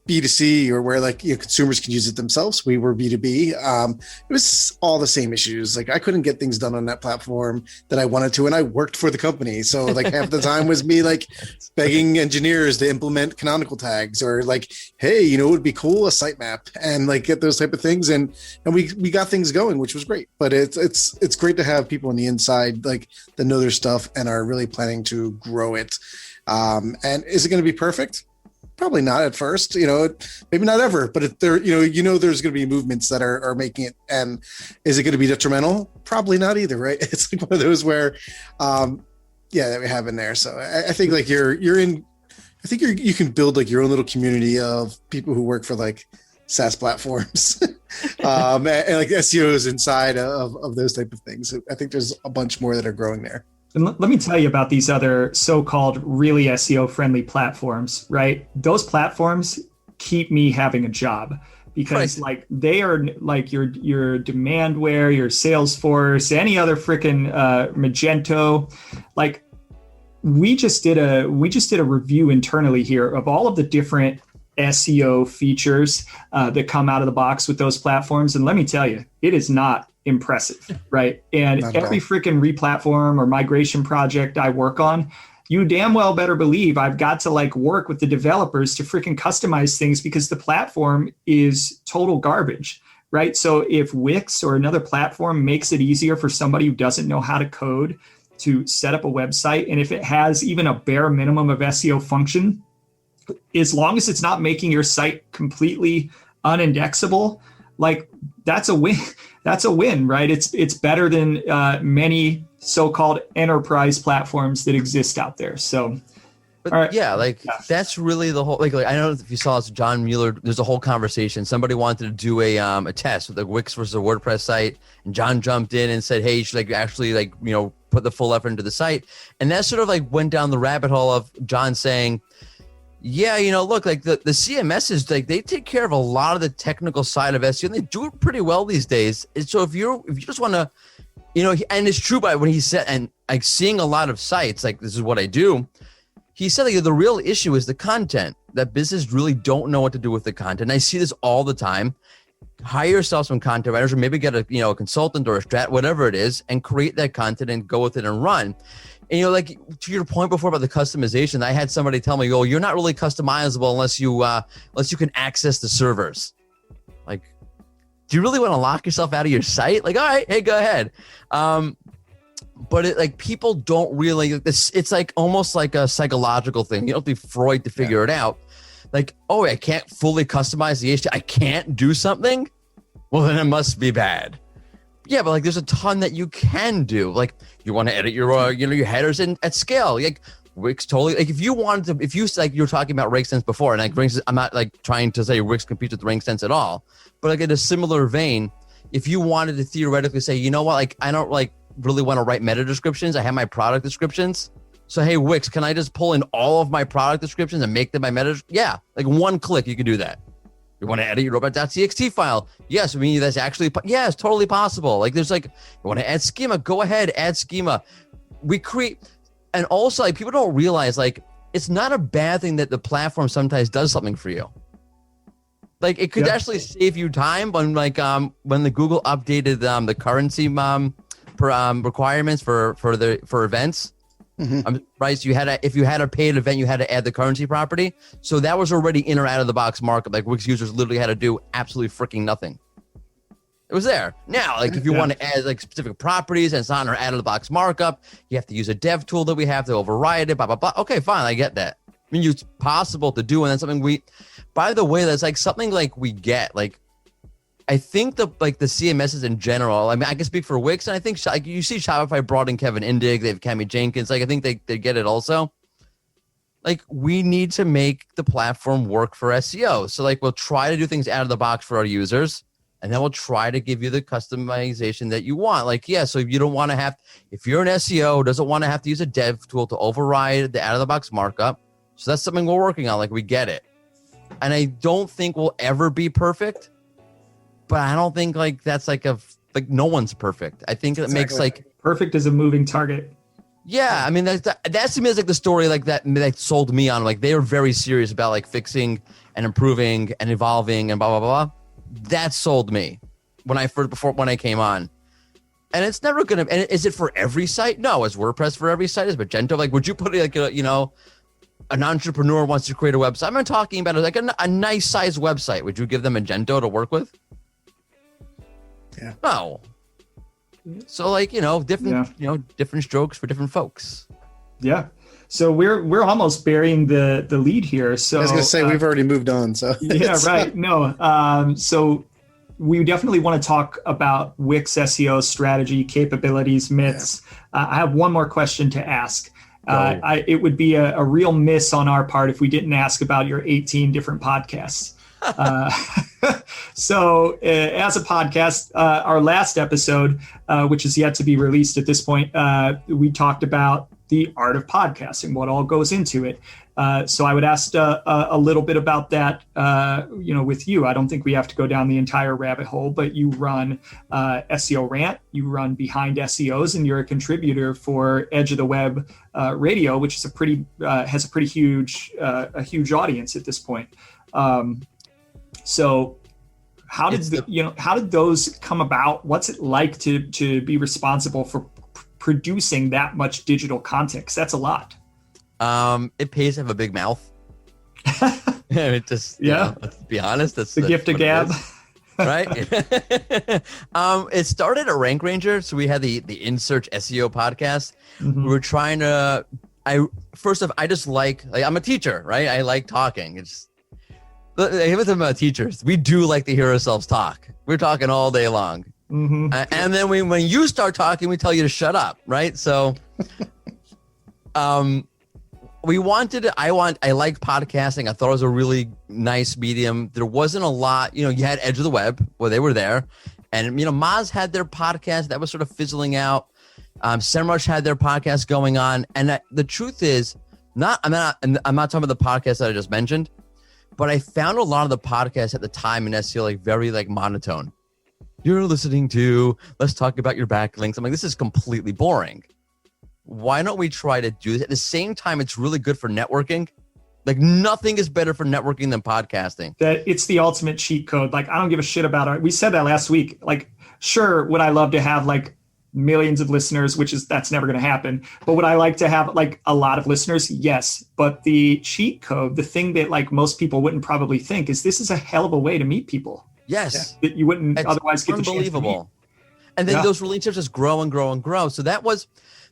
B2C or where like consumers can use it themselves. We were B2B. It was all the same issues. Like I couldn't get things done on that platform that I wanted to, and I worked for the company. So like half the time was me like begging engineers to implement canonical tags or like, hey, it would be cool, a sitemap, and like get those type of things. And we got things going, which was great. But it's great to have people on the inside like that know their stuff and are really planning to grow it. And is it going to be perfect? Probably not at first, maybe not ever, but if there, there's going to be movements that are making it. And is it going to be detrimental? Probably not either, right? It's like one of those where, that we have in there. So I think like you can build like your own little community of people who work for like SaaS platforms and like SEOs inside of those type of things. I think there's a bunch more that are growing there. And let me tell you about these other so-called really SEO-friendly platforms, right? Those platforms keep me having a job because like they are like your Demandware, your Salesforce, any other freaking Magento. Like we just did a review internally here of all of the different SEO features that come out of the box with those platforms. And let me tell you, it is not impressive, right? And every freaking replatform or migration project I work on, you damn well better believe I've got to like work with the developers to freaking customize things because the platform is total garbage, right? So if Wix or another platform makes it easier for somebody who doesn't know how to code to set up a website, and if it has even a bare minimum of SEO function, as long as it's not making your site completely unindexable, like that's a win. That's a win, right? It's better than many so-called enterprise platforms that exist out there. So, but that's really the whole. Like I don't know if you saw this, John Mueller. There's a whole conversation. Somebody wanted to do a test with the Wix versus a WordPress site, and John jumped in and said, "Hey, you should like actually like put the full effort into the site." And that sort of like went down the rabbit hole of John saying, yeah, look, like the CMSs, like they take care of a lot of the technical side of SEO, and they do it pretty well these days. And so if you just want to, and it's true by when he said, and like seeing a lot of sites, like this is what I do. He said like the real issue is the content, that businesses really don't know what to do with the content. And I see this all the time. Hire yourself some content writers, or maybe get a consultant or a strat, whatever it is, and create that content and go with it and run. And like to your point before about the customization, I had somebody tell me, you're not really customizable unless you can access the servers. Like, do you really want to lock yourself out of your site? Like, all right, hey, go ahead. But it like people don't really. It's like almost like a psychological thing. You don't have to be Freud to figure it out. Like, oh, I can't fully customize the HTML. I can't do something. Well, then it must be bad. Yeah, but like there's a ton that you can do. Like you want to edit your your headers in at scale. Like Wix totally, like if you wanted to, if you like you were talking about RankSense before, and like I'm not like trying to say Wix competes with RankSense at all, but like in a similar vein, if you wanted to theoretically say, you know what, like I don't like really want to write meta descriptions. I have my product descriptions. So hey Wix, can I just pull in all of my product descriptions and make them my meta? Yeah, like one click you can do that. You want to edit your robot.txt file? Yes, I mean that's actually it's totally possible. Like there's like you want to add schema, go ahead, add schema. We create, and also like people don't realize like it's not a bad thing that the platform sometimes does something for you. Like it could actually save you time when like when the Google updated the currency requirements for events. Mm-hmm. Right, so if you had a paid event, you had to add the currency property. So that was already in or out of the box markup. Like Wix users literally had to do absolutely freaking nothing. It was there. Now, like if you want to add like specific properties and it's not in our out of the box markup, you have to use a dev tool that we have to override it. Blah blah blah. Okay, fine, I get that. I mean, it's possible to do, and that's something by the way, that's like something like we get like. I think the CMSs in general, I mean, I can speak for Wix, and I think like you see Shopify brought in Kevin Indig, they have Cami Jenkins. Like I think they get it also. Like we need to make the platform work for SEO. So like we'll try to do things out of the box for our users, and then we'll try to give you the customization that you want. Like so if you don't want to if you're an SEO doesn't want to have to use a dev tool to override the out of the box markup, so that's something we're working on. Like we get it, and I don't think we'll ever be perfect. But I don't think like that's like no one's perfect. I think it makes like perfect is a moving target. Yeah, I mean that to me is like the story like that sold me on. Like they were very serious about like fixing and improving and evolving and blah blah blah. That sold me when I came on. And it's never gonna. And is it for every site? No. Is WordPress for every site? Is Magento? Like, would you put like an entrepreneur wants to create a website? I'm not talking about like a nice size website. Would you give them Magento to work with? Yeah. No. So like different strokes for different folks. Yeah. So we're almost burying the lead here. So I was gonna say we've already moved on. So yeah, right. No. So we definitely want to talk about Wix SEO strategy, capabilities, myths. I have one more question to ask. It would be a real miss on our part if we didn't ask about your 18 different podcasts. So as a podcast, our last episode, which is yet to be released at this point, we talked about the art of podcasting, what all goes into it. So I would ask a little bit about that, with you. I don't think we have to go down the entire rabbit hole, but you run SEO Rant, you run Behind SEOs, and you're a contributor for Edge of the Web Radio, which is has a pretty huge audience at this point. So how did those come about? What's it like to be responsible for producing that much digital content? 'Cause that's a lot. It pays to have a big mouth. Let's be honest. That's the gift of gab. Right? It started at Rank Ranger. So we had the In Search SEO podcast. Mm-hmm. We were trying to, I just like I'm a teacher, right? I like talking. With them teachers, we do like to hear ourselves talk. We're talking all day long. Mm-hmm. And then when you start talking, we tell you to shut up, right? So, I like podcasting. I thought it was a really nice medium. There wasn't a lot, you had Edge of the Web where they were there, and Moz had their podcast that was sort of fizzling out. SEMrush had their podcast going on, and the truth is, I'm not talking about the podcast that I just mentioned, but I found a lot of the podcasts at the time in SEO like very like monotone. You're listening to, let's talk about your backlinks. I'm like, this is completely boring. Why don't we try to do this? At the same time, it's really good for networking. Like nothing is better for networking than podcasting. That it's the ultimate cheat code. Like I don't give a shit about it. We said that last week. Like, sure, would I love to have like millions of listeners, that's never going to happen. But would I like to have like a lot of listeners? Yes. But the cheat code, the thing that like most people wouldn't probably think is this is a hell of a way to meet people. Yes. That you wouldn't otherwise get the chance to meet. Unbelievable. And then those relationships just grow and grow and grow. So that was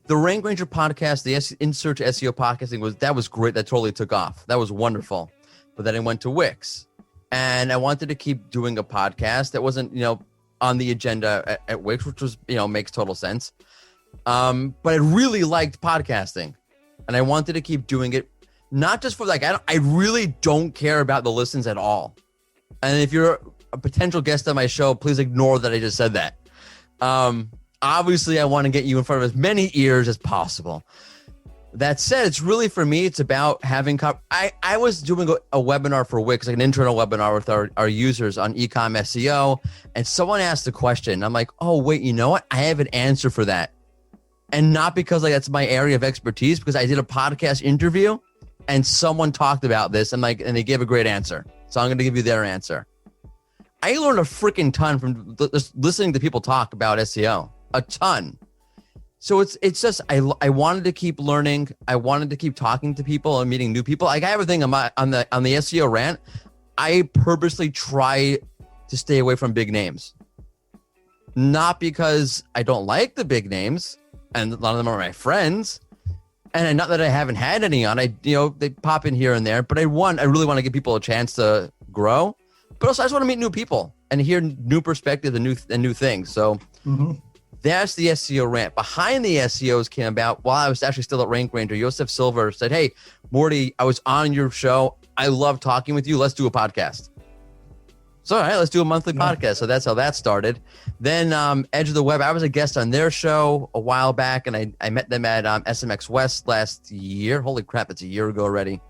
the Rank Ranger podcast, the In Search SEO podcasting was great. That totally took off. That was wonderful. But then I went to Wix and I wanted to keep doing a podcast that wasn't, on the agenda at Wix, which was, makes total sense. But I really liked podcasting and I wanted to keep doing it. Not just for like, I really don't care about the listens at all. And if you're a potential guest on my show, please ignore that I just said that. Obviously I want to get you in front of as many ears as possible. That said, it's really for me, it's about having, I was doing a webinar for Wix, like an internal webinar with our users on ecom SEO. And someone asked a question. I'm like, oh, wait, you know what? I have an answer for that. And not because like that's my area of expertise, because I did a podcast interview and someone talked about this and they gave a great answer. So I'm going to give you their answer. I learned a freaking ton from just listening to people talk about SEO, a ton. So it's just, I wanted to keep learning. I wanted to keep talking to people and meeting new people. Like I have a thing on the SEO Rant. I purposely try to stay away from big names, not because I don't like the big names, and a lot of them are my friends. And not that I haven't had any on, they pop in here and there, but I really want to give people a chance to grow, but also I just want to meet new people and hear new perspectives and new things. So that's the SEO Rant. Behind the SEOs came about while I was actually still at Rank Ranger. Joseph Silver said, hey, Mordy, I was on your show. I love talking with you. Let's do a podcast. So, all right, let's do a monthly podcast. So that's how that started. Then Edge of the Web, I was a guest on their show a while back, and I met them at SMX West last year. Holy crap, it's a year ago already.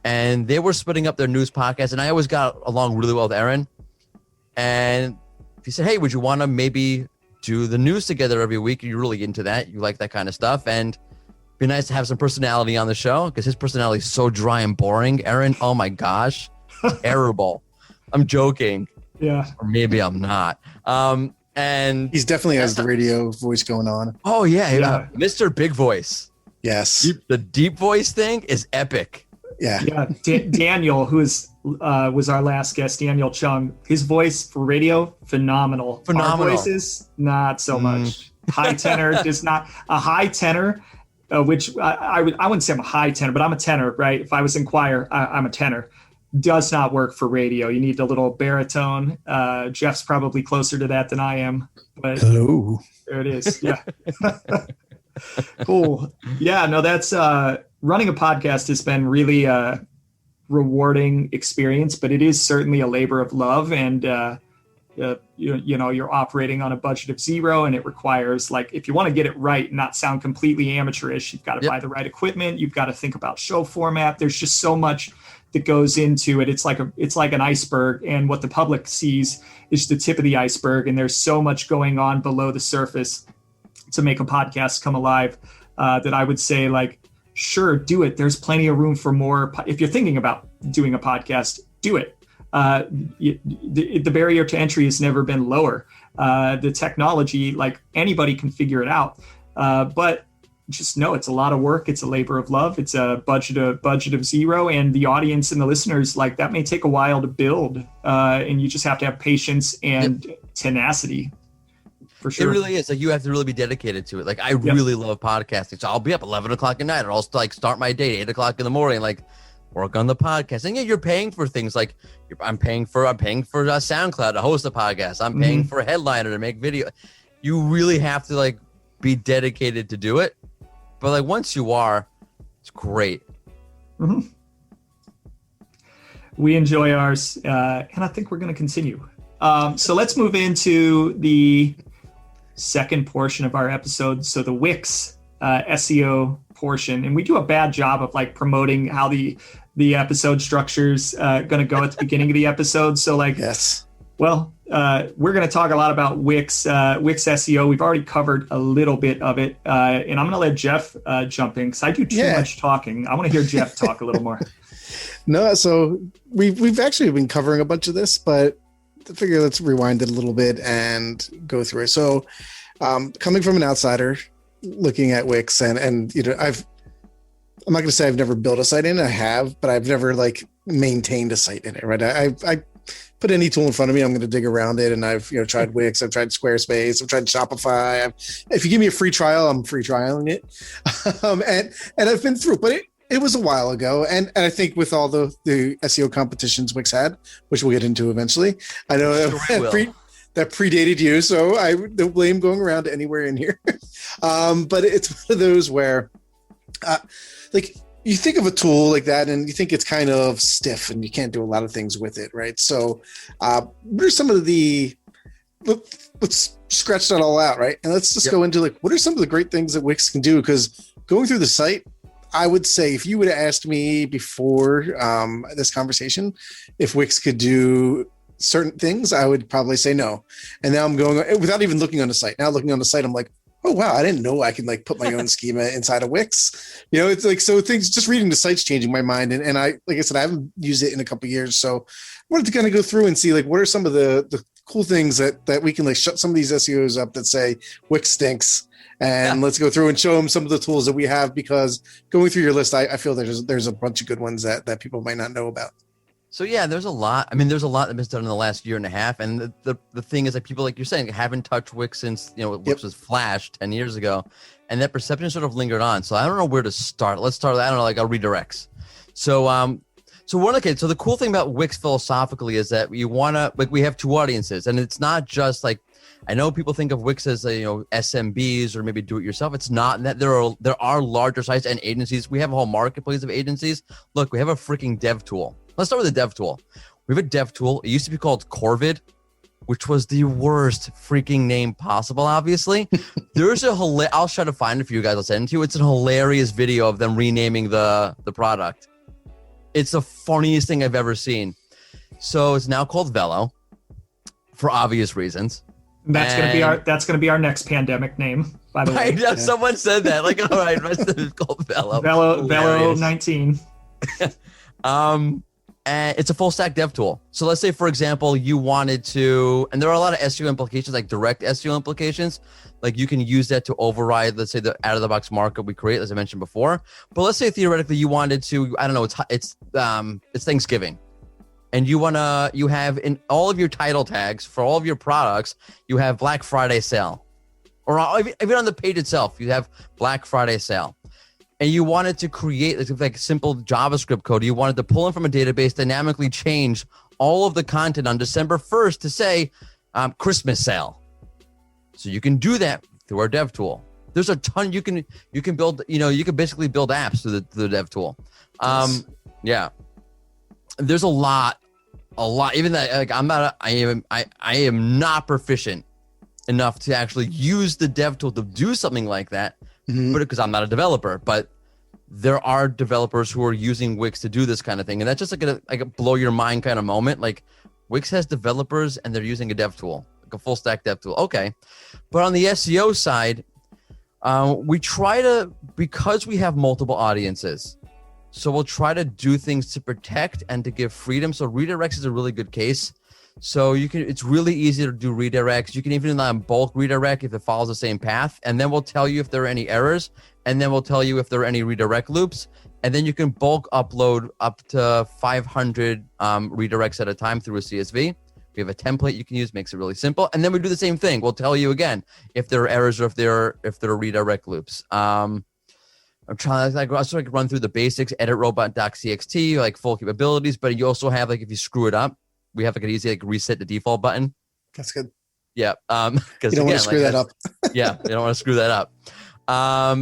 And they were splitting up their news podcast, and I always got along really well with Aaron. And he said, hey, would you want to maybe do the news together every week? You're really into that. You like that kind of stuff. And Be nice to have some personality on the show because his personality is so dry and boring. Aaron, oh my gosh, terrible. I'm joking. Yeah. Or maybe I'm not. And He's definitely has the radio voice going on. oh yeah. Mr. Big Voice. Yes. The deep voice thing is epic. Yeah. Yeah. Daniel, who was our last guest, Daniel Chung, his voice for radio, phenomenal. Our voices, not so much. High tenor, just not a high tenor, which I wouldn't say I'm a high tenor, but I'm a tenor, right? If I was in choir, I'm a tenor. Does not work for radio. You need a little baritone. Jeff's probably closer to that than I am. But hello. There it is. Yeah. Cool. Yeah, no, that's running a podcast has been really a rewarding experience, but it is certainly a labor of love. And, you're operating on a budget of zero, and it requires, like, if you want to get it right and not sound completely amateurish, you've got to buy the right equipment. You've got to think about show format. There's just so much that goes into it. It's like an iceberg, and what the public sees is the tip of the iceberg. And there's so much going on below the surface to make a podcast come alive that I would say, like, sure, do it. There's plenty of room for more. If you're thinking about doing a podcast, do it. The barrier to entry has never been lower. The technology, like, anybody can figure it out. But just know it's a lot of work. It's a labor of love. It's a budget of zero, and the audience and the listeners, like, that may take a while to build. And you just have to have patience and tenacity. For sure. It really is. Like, you have to really be dedicated to it. Like, I really love podcasting. So I'll be up 11 o'clock at night, or I'll like start my day 8 o'clock in the morning, like work on the podcast. And you're paying for things like I'm paying for SoundCloud to host a podcast. I'm paying for a headliner to make video. You really have to, like, be dedicated to do it. But, like, once you are, it's great. Mm-hmm. We enjoy ours, and I think we're going to continue. So let's move into the second portion of our episode. So the Wix SEO portion, and we do a bad job of, like, promoting how the episode structure's going to go at the beginning of the episode. So, like, yes. Well, we're going to talk a lot about Wix SEO. We've already covered a little bit of it, and I'm going to let Jeff jump in because I do too much talking. I want to hear Jeff talk a little more. No, so we've actually been covering a bunch of this, but I figure let's rewind it a little bit and go through it. So, coming from an outsider, looking at Wix, and I'm not going to say I've never built a site in it. I have, but I've never, like, maintained a site in it. Right? I put any tool in front of me, I'm going to dig around it. And I've tried Wix, I've tried Squarespace, I've tried Shopify. If you give me a free trial, I'm free trialing it. And I've been through, but it was a while ago. And I think with all the SEO competitions Wix had, which we'll get into eventually, I know that predated you, so I don't blame going around anywhere in here. But it's one of those where, like, you think of a tool like that and you think it's kind of stiff and you can't do a lot of things with it, right? So what are some of let's scratch that all out, right? And let's just go into, like, what are some of the great things that Wix can do? Because going through the site, I would say if you would have asked me before this conversation if Wix could do certain things, I would probably say no. And now I'm going, without even looking on the site. Now looking on the site, I'm like, oh, wow, I didn't know I could, like, put my own schema inside of Wix. It's like, so things, just reading the site's changing my mind. And I, like I said, I haven't used it in a couple of years. So I wanted to kind of go through and see, like, what are some of the cool things that we can, like, shut some of these SEOs up that say Wix stinks. And let's go through and show them some of the tools that we have, because going through your list, I feel there's a bunch of good ones that people might not know about. So yeah, there's a lot. I mean, there's a lot that's been done in the last year and a half. And the thing is that people, like you're saying, haven't touched Wix since, Wix was Flash 10 years ago. And that perception sort of lingered on. So I don't know where to start. Let's start, I don't know, like, our redirects. So so the cool thing about Wix philosophically is that you want to, like, we have two audiences, and it's not just, like, I know people think of Wix as SMBs or maybe do it yourself. It's not. And that there are larger sites and agencies. We have a whole marketplace of agencies. Look, we have a freaking dev tool. Let's start with the dev tool. We have a dev tool. It used to be called Corvid, which was the worst freaking name possible, obviously. There's I'll try to find it for you guys. I'll send it to you. It's a hilarious video of them renaming the product. It's the funniest thing I've ever seen. So it's now called Velo for obvious reasons. That's gonna be our next pandemic name, by the way. I know someone said that. Like, all right, it's called Velo. Velo 19. And it's a full stack dev tool. So let's say, for example, you wanted to, and there are a lot of SEO implications, like direct SEO implications. Like you can use that to override, let's say, the out of the box markup we create, as I mentioned before. But let's say theoretically you wanted to, I don't know, it's Thanksgiving, and you have in all of your title tags for all of your products, you have Black Friday sale, or even on the page itself, you have Black Friday sale. And you wanted to create like simple JavaScript code. You wanted to pull in from a database, dynamically change all of the content on December 1st to say Christmas sale. So you can do that through our dev tool. There's a ton you can build. You can basically build apps through the dev tool. Yes. Yeah, there's a lot. Even that, like I am not proficient enough to actually use the dev tool to do something like that. But because I'm not a developer, but there are developers who are using Wix to do this kind of thing, and that's just like a blow your mind kind of moment. Like Wix has developers and they're using a dev tool, like a full stack dev tool. Okay, but on the SEO side, we try to, because we have multiple audiences, so we'll try to do things to protect and to give freedom. So redirects is a really good case. So it's really easy to do redirects. You can even bulk redirect if it follows the same path, and then we'll tell you if there are any errors, and then we'll tell you if there are any redirect loops, and then you can bulk upload up to 500 redirects at a time through a CSV. We have a template you can use, makes it really simple, and then we do the same thing. We'll tell you again if there are errors or if there are redirect loops. I'm trying to run through the basics. Edit robot.txt, like full capabilities, but you also have if you screw it up, we have an easy reset the default button. That's good. Yeah. Because you don't want to screw that up. Yeah, you don't want to screw that up.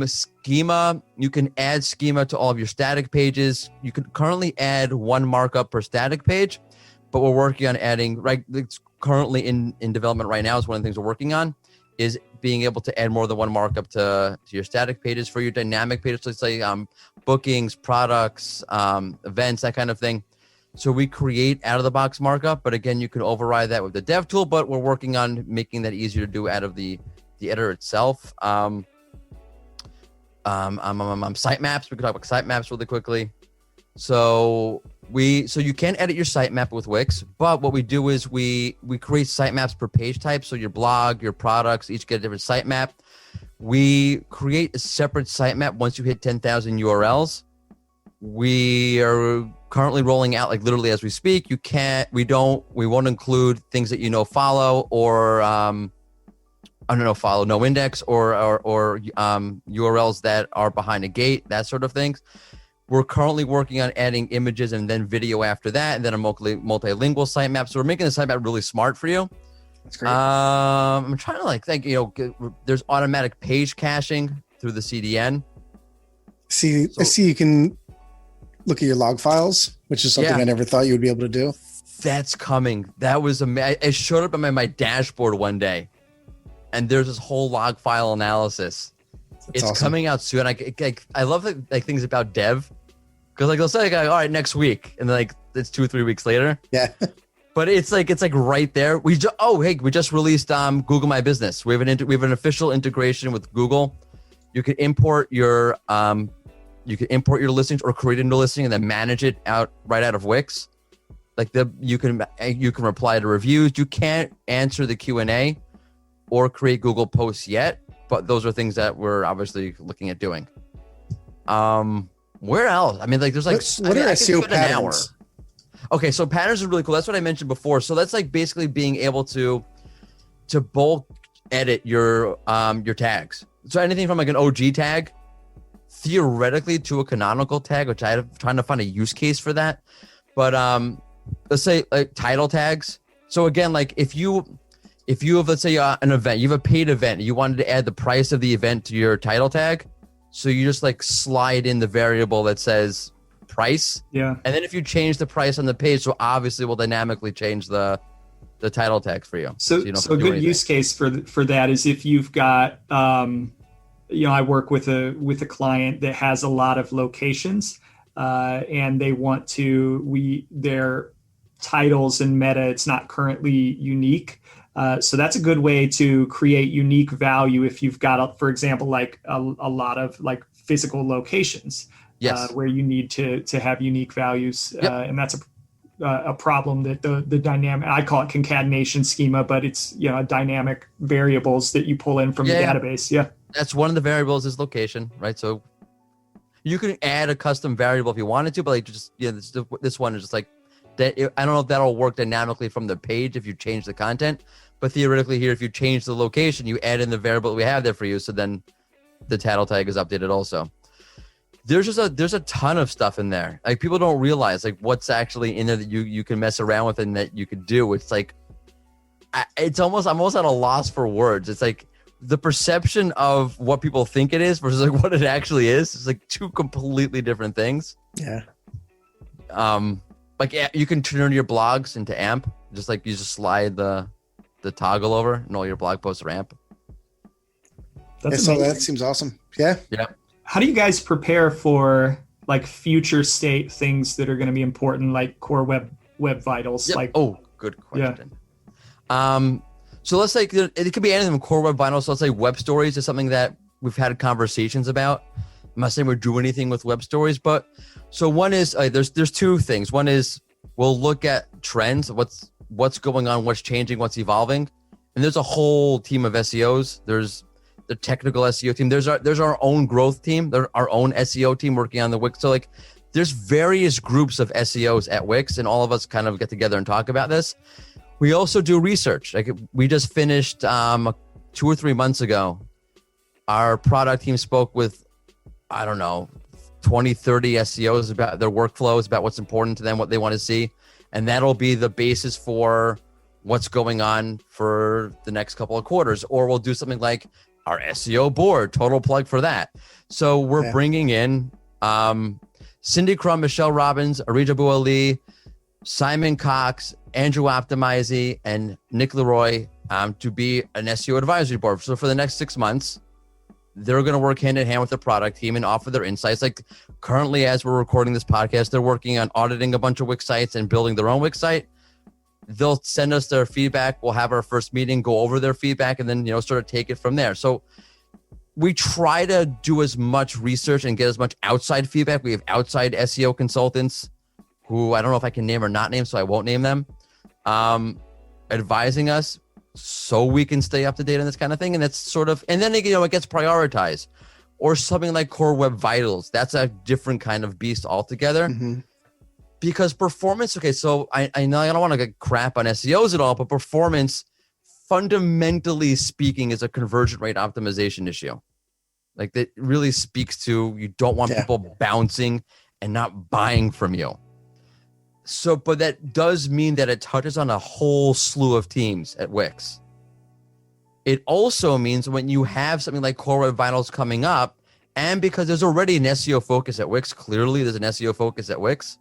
Schema, you can add schema to all of your static pages. You can currently add one markup per static page, but we're working on adding, it's currently in development right now, is one of the things we're working on, is being able to add more than one markup to your static pages. For your dynamic pages, let's say bookings, products, events, that kind of thing. So we create out-of-the-box markup, but again, you can override that with the dev tool, but we're working on making that easier to do out of the editor itself. Sitemaps, we can talk about sitemaps really quickly. So you can edit your sitemap with Wix, but what we do is we create sitemaps per page type. So your blog, your products, each get a different sitemap. We create a separate sitemap once you hit 10,000 URLs. We are currently rolling out, literally as we speak. We won't include things that follow, or follow no index, or URLs that are behind a gate, that sort of things. We're currently working on adding images and then video after that, and then a multilingual sitemap. So we're making the sitemap really smart for you. That's great. I'm trying to think. There's automatic page caching through the CDN. I see you can look at your log files, which is something I never thought you would be able to do. That's coming. That was it showed up on my dashboard one day, and there's this whole log file analysis. It's awesome. Coming out soon. I love things about dev, because they'll say all right, next week, and then it's 2-3 weeks later. Yeah. But it's right there. We just released Google My Business. We have an official integration with Google. You can import your listings or create a new listing and then manage it right out of Wix. You can reply to reviews. You can't answer the Q&A or create Google posts yet, but those are things that we're obviously looking at doing. Where else? I mean, there's what are SEO patterns? Okay, so patterns are really cool. That's what I mentioned before. So that's basically being able to bulk edit your tags. So anything from an OG tag, theoretically, to a canonical tag, which I'm trying to find a use case for that. But let's say title tags. So again, if you have, let's say, an event, you have a paid event, you wanted to add the price of the event to your title tag. So you just slide in the variable that says price. Yeah. And then if you change the price on the page, so obviously we'll dynamically change the title tags for you. So a good use case for that is if you've got, I work with a client that has a lot of locations, and they want their titles and meta, it's not currently unique. So that's a good way to create unique value if you've got, for example, like a lot of like physical locations where you need to have unique values. Yep. And that's a problem that the dynamic, I call it concatenation schema, but it's, dynamic variables that you pull in from the database. Yeah. That's one of the variables is location, right? So you can add a custom variable if you wanted to, but like just, this one is just like, that. I don't know if that'll work dynamically from the page if you change the content, but theoretically here, if you change the location, you add in the variable that we have there for you. So then the title tag is updated also. There's a ton of stuff in there. Like people don't realize like what's actually in there that you can mess around with and that you could do. It's like, I'm almost at a loss for words. It's like the perception of what people think it is versus like what it actually is. It's like two completely different things. Yeah. Like you can turn your blogs into AMP, just like you just slide the toggle over and all your blog posts are AMP. So that seems awesome. Yeah. Yeah. How do you guys prepare for like future state things that are going to be important, like core web vitals? Yep. Like, good question. Yeah. So let's say it could be anything from core web vitals. So let's say web stories is something that we've had conversations about. I'm not saying we're doing anything with web stories, but so one is there's two things. One is we'll look at trends, what's going on, what's changing, what's evolving, and there's a whole team of SEOs. There's the technical SEO team. There's our own growth team. There's our own SEO team working on the Wix. So like there's various groups of SEOs at Wix, and all of us kind of get together and talk about this. We also do research. Like we just finished 2 or 3 months ago. Our product team spoke with, I don't know, 20, 30 SEOs about their workflows, about what's important to them, what they want to see. And that'll be the basis for what's going on for the next couple of quarters. Or we'll do something like our SEO board, total plug for that. So we're bringing in Cindy Crum, Michelle Robbins, Arija Bouali, Simon Cox, Andrew Optimizy, and Nick Leroy to be an SEO advisory board. So for the next 6 months, they're going to work hand in hand with the product team and offer their insights. Like currently, as we're recording this podcast, they're working on auditing a bunch of Wix sites and building their own Wix site. They'll send us their feedback. We'll have our first meeting, go over their feedback, and then, sort of take it from there. So we try to do as much research and get as much outside feedback. We have outside SEO consultants who I don't know if I can name or not name, so I won't name them, advising us so we can stay up to date on this kind of thing. And that's sort of, and then, it gets prioritized. Or something like Core Web Vitals. That's a different kind of beast altogether. Mm-hmm. Because performance, okay, so I know I don't want to get crap on SEOs at all, but performance, fundamentally speaking, is a conversion rate optimization issue. Like that really speaks to, you don't want people bouncing and not buying from you. So, but that does mean that it touches on a whole slew of teams at Wix. It also means when you have something like Core Web Vitals coming up, and because there's already an SEO focus at Wix, clearly there's an SEO focus at Wix,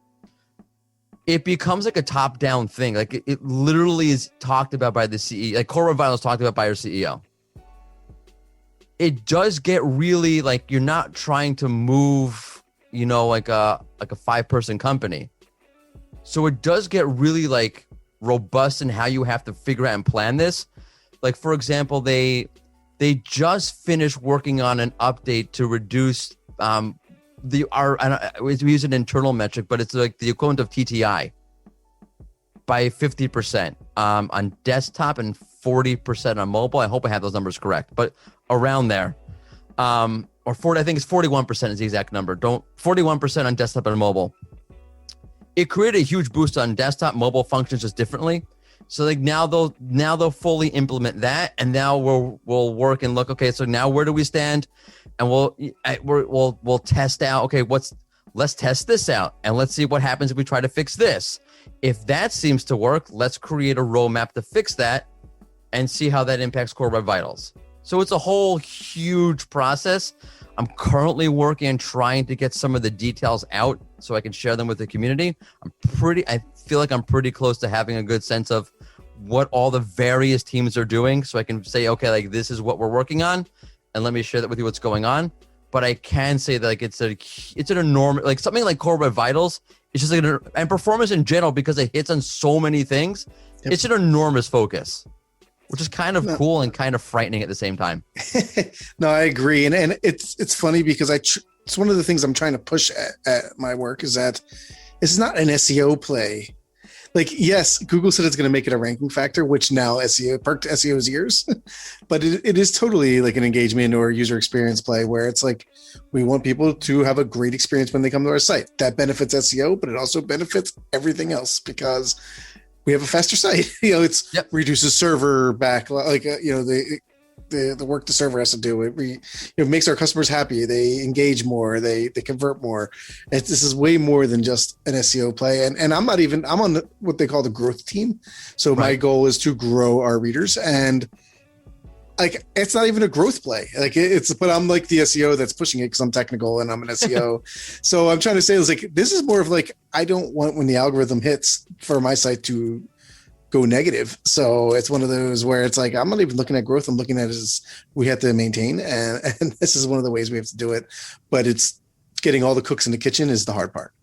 it becomes like a top-down thing. Like it literally is talked about by the CEO. Like Core Web Vitals talked about by your CEO. It does get really like you're not trying to move, like a 5-person company. So it does get really like robust in how you have to figure out and plan this. Like for example, they just finished working on an update to reduce we use an internal metric, but it's like the equivalent of TTI by 50% on desktop and 40% on mobile. I hope I have those numbers correct, but around there, or 40. I think it's 41% is the exact number. 41% on desktop and mobile. It created a huge boost on desktop. Mobile functions just differently. So like now they'll fully implement that, and now we'll work and look. Okay, so now where do we stand? And we'll test out. Okay, let's test this out, and let's see what happens if we try to fix this. If that seems to work, let's create a roadmap to fix that, and see how that impacts Core Web Vitals. So it's a whole huge process. I'm currently working on trying to get some of the details out so I can share them with the community. I feel like I'm pretty close to having a good sense of what all the various teams are doing, so I can say, okay, like this is what we're working on, and let me share that with you what's going on. But I can say that like it's an enormous, like something like Core Web Vitals, it's just like and performance in general, because it hits on so many things. Yep. It's an enormous focus. which is kind of cool and kind of frightening at the same time. No, I agree. And it's funny because it's one of the things I'm trying to push at my work is that it's not an SEO play. Like, yes, Google said it's going to make it a ranking factor, which now perked SEO's ears, but it is totally like an engagement or user experience play where it's like, we want people to have a great experience when they come to our site. That benefits SEO, but it also benefits everything else because we have a faster site. It's reduces server backlog, like, the work the server has to do. It makes our customers happy. They engage more. They convert more. This is way more than just an SEO play. And I'm on what they call the growth team. So my goal is to grow our readers. And like, it's not even a growth play. Like but I'm like the SEO that's pushing it because I'm technical and I'm an SEO. So I'm trying to say is like, this is more of like, I don't want when the algorithm hits for my site to go negative. So it's one of those where it's like, I'm not even looking at growth. I'm looking at it as we have to maintain. And this is one of the ways we have to do it, but it's getting all the cooks in the kitchen is the hard part.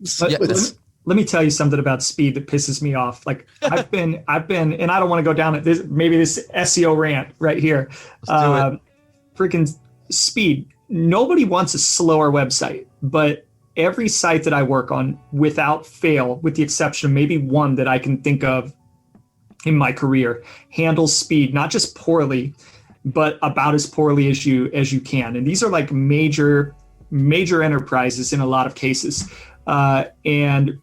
Let me tell you something about speed that pisses me off. Like I've been, and I don't want to go down at this, maybe this SEO rant right here. Freaking speed. Nobody wants a slower website, but every site that I work on without fail, with the exception of maybe one that I can think of in my career, handles speed, not just poorly, but about as poorly as you can. And these are like major enterprises in a lot of cases. And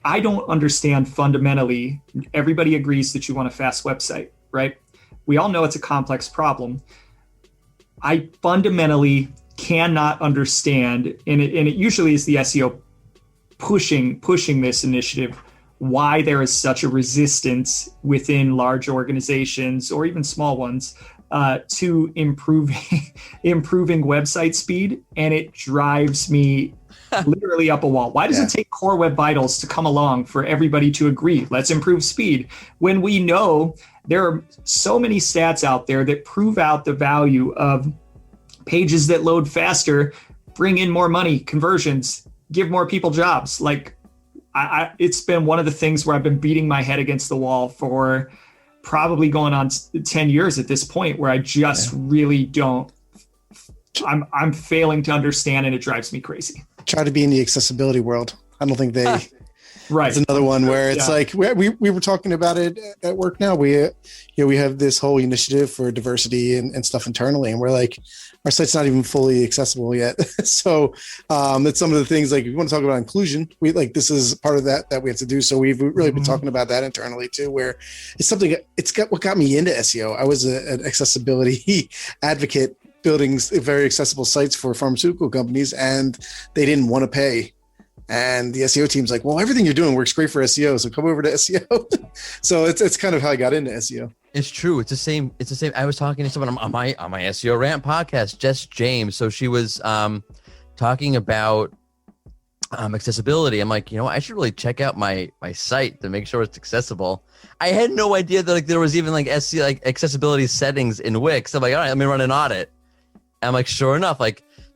I don't understand fundamentally, everybody agrees that you want a fast website, right? We all know it's a complex problem. I fundamentally cannot understand, and it usually is the SEO pushing this initiative, why there is such a resistance within large organizations or even small ones to improving website speed. And it drives me literally up a wall. Why does it take Core Web Vitals to come along for everybody to agree, let's improve speed, when we know there are so many stats out there that prove out the value of pages that load faster, bring in more money, conversions, give more people jobs? Like, it's been one of the things where I've been beating my head against the wall for probably going on 10 years at this point, where I just really don't, I'm failing to understand, and it drives me crazy. Try to be in the accessibility world. I don't think they, right. It's another one where it's like, we were talking about it at work now. We have this whole initiative for diversity and stuff internally. And we're like, our site's not even fully accessible yet. So that's some of the things, like if you want to talk about inclusion, this is part of that we have to do. So we've really been talking about that internally too, where it's something, what got me into SEO. I was an accessibility advocate, building very accessible sites for pharmaceutical companies, and they didn't want to pay. And the SEO team's like, well, everything you're doing works great for SEO, so come over to SEO. So it's kind of how I got into SEO. It's true. It's the same. I was talking to someone on my SEO rant podcast, Jess James. So she was talking about accessibility. I'm like, I should really check out my site to make sure it's accessible. I had no idea that there was even SEO accessibility settings in Wix. I'm like, all right, let me run an audit. And I'm like, sure enough,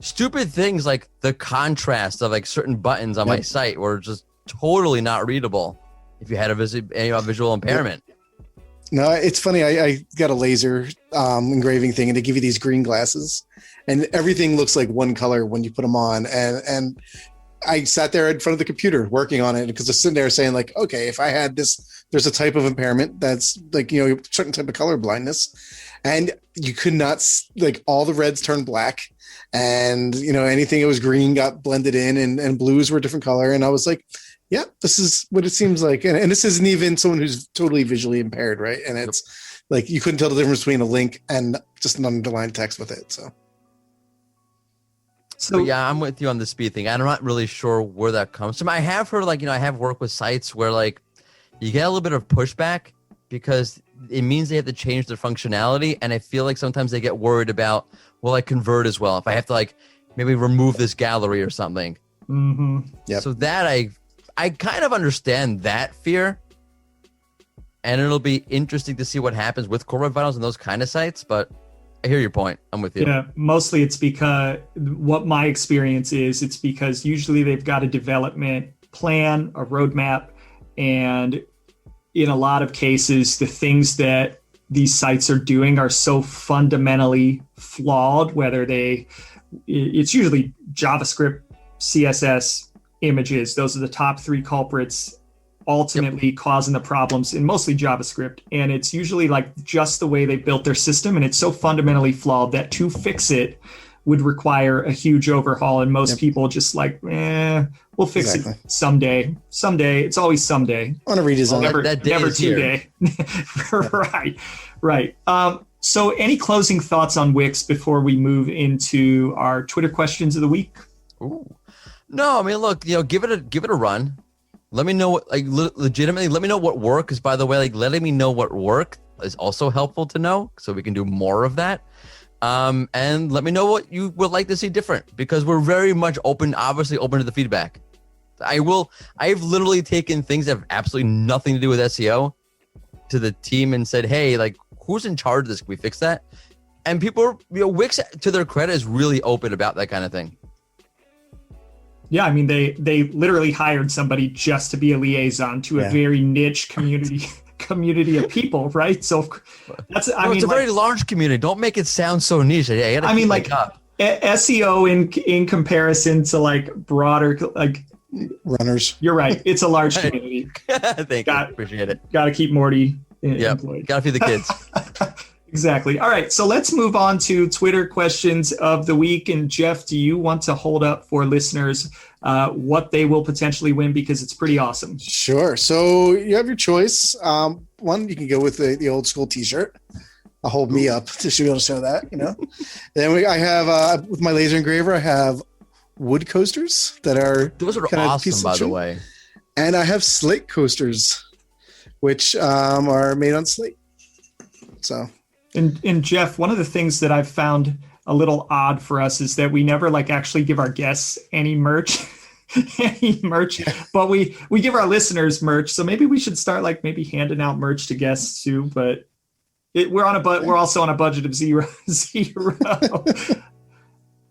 stupid things like the contrast of certain buttons on my site were just totally not readable if you had a visual impairment. No, it's funny. I got a laser engraving thing, and they give you these green glasses, and everything looks like one color when you put them on. And I sat there in front of the computer working on it because I was sitting there saying okay, if I had this, there's a type of impairment that's certain type of color blindness, and you could not all the reds turned black, and anything that was green got blended in, and blues were a different color. And I was like, yeah, this is what it seems like. And this isn't even someone who's totally visually impaired, right? And it's you couldn't tell the difference between a link and just an underlined text with it. So yeah, I'm with you on the speed thing. I'm not really sure where that comes from. I have heard I have worked with sites where you get a little bit of pushback because it means they have to change their functionality. And I feel like sometimes they get worried about, will I convert as well? If I have to maybe remove this gallery or something. Mm-hmm. Yeah. So that I kind of understand that fear, and it'll be interesting to see what happens with Core Web Vitals and those kind of sites. But I hear your point. I'm with you. Yeah, mostly it's because what my experience is, it's because usually they've got a development plan, a roadmap, and in a lot of cases, the things that these sites are doing are so fundamentally flawed, whether it's usually JavaScript, CSS, images. Those are the top three culprits ultimately causing the problems, in mostly JavaScript. And it's usually like just the way they built their system. And it's so fundamentally flawed that to fix it would require a huge overhaul. And most people just like, we'll fix it someday. Someday. It's always someday. On a redesign. Never today. Right. So any closing thoughts on Wix before we move into our Twitter questions of the week? Ooh. No, I mean, look, give it a run. Let me know what, legitimately, let me know what worked. Because by the way, letting me know what worked is also helpful to know, so we can do more of that. And let me know what you would like to see different, because we're very much obviously open to the feedback. I've literally taken things that have absolutely nothing to do with SEO to the team and said, hey, who's in charge of this? Can we fix that? And people, Wix, to their credit, is really open about that kind of thing. Yeah, I mean, they literally hired somebody just to be a liaison to a very niche community of people, right? So it's a very large community. Don't make it sound so niche. SEO in comparison to broader runners. You're right. It's a large community. Thank you. Appreciate it. Got to keep Mordy employed. Got to feed the kids. Exactly. All right. So let's move on to Twitter questions of the week. And Jeff, do you want to hold up for listeners what they will potentially win? Because it's pretty awesome. Sure. So you have your choice. One, you can go with the old school T-shirt. I'll hold me up to be able to show that, Then I have, with my laser engraver, I have wood coasters those are awesome, by the way. And I have slate coasters, which are made on slate. So. And Jeff, one of the things that I've found a little odd for us is that we never actually give our guests any merch, but we give our listeners merch. So maybe we should start maybe handing out merch to guests too. But we're also on a budget of zero.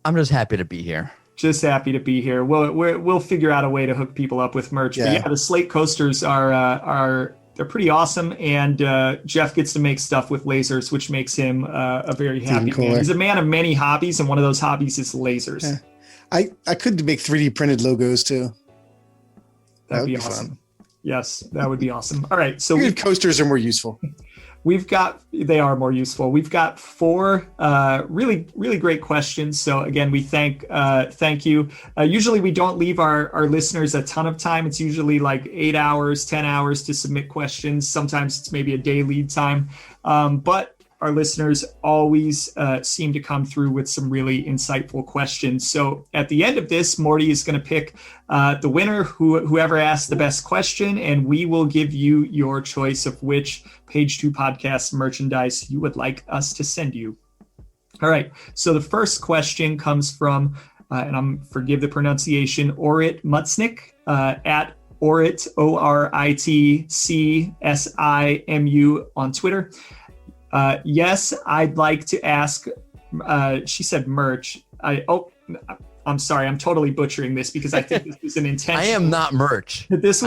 I'm just happy to be here. Just happy to be here. We'll figure out a way to hook people up with merch. Yeah. But the slate coasters are. They're pretty awesome, and Jeff gets to make stuff with lasers, which makes him a very happy man. He's a man of many hobbies, and one of those hobbies is lasers. Yeah. I could make 3D printed logos too. That'd be awesome. Fun. Yes, that would be awesome. All right, so coasters are more useful. They are more useful. We've got 4 really, really great questions. So again, we thank you. Usually we don't leave our listeners a ton of time. It's usually 8 hours, 10 hours to submit questions. Sometimes it's maybe a day lead time. But our listeners always seem to come through with some really insightful questions. So at the end of this, Mordy is going to pick the winner, whoever asked the best question, and we will give you your choice of which Page 2 podcast merchandise you would like us to send you. All right. So the first question comes from, and forgive the pronunciation, Orit Mutznik at Orit, ORITCSIMU on Twitter. Yes, I'd like to ask, she said merch. I'm sorry. I'm totally butchering this because I think this was an intentional. I am not merch. This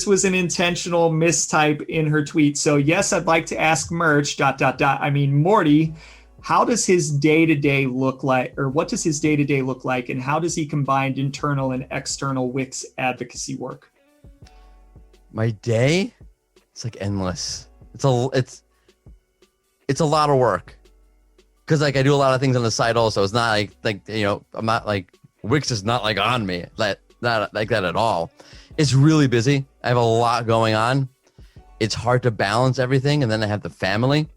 was an intentional mistype in her tweet. So yes, I'd like to ask merch, ... I mean, Mordy, how does his day-to-day look like, or what does his day-to-day look like, and how does he combine internal and external Wix advocacy work? My day? It's endless. It's a lot of work because I do a lot of things on the side also. It's not I'm not Wix is not on me, not like that at all. It's really busy. I have a lot going on. It's hard to balance everything, and then I have the family.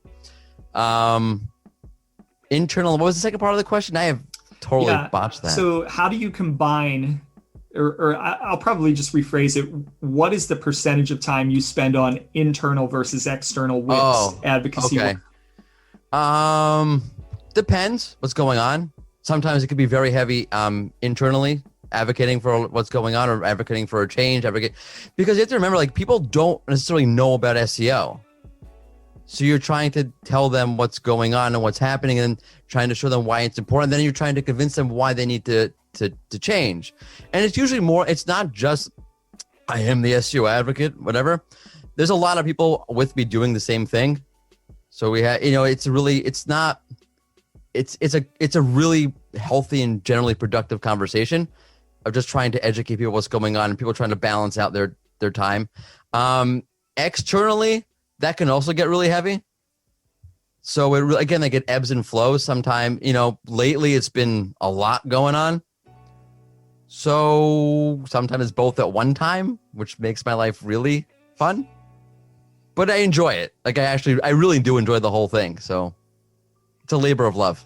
Internal. What was the second part of the question? I have totally botched that. So how do you combine? Or I'll probably just rephrase it. What is the percentage of time you spend on internal versus external Wix advocacy? Okay. Depends what's going on. Sometimes it could be very heavy internally, advocating for what's going on or advocating for a change. Because you have to remember, people don't necessarily know about SEO. So you're trying to tell them what's going on and what's happening and trying to show them why it's important. Then you're trying to convince them why they need to change. And it's usually it's not just, I am the SEO advocate, whatever. There's a lot of people with me doing the same thing. So we have, it's a really healthy and generally productive conversation of just trying to educate people what's going on and people trying to balance out their time. Externally, that can also get really heavy. So again, like it ebbs and flows. Sometime, lately it's been a lot going on. So sometimes it's both at one time, which makes my life really fun. But I enjoy it. Like I really do enjoy the whole thing. So it's a labor of love.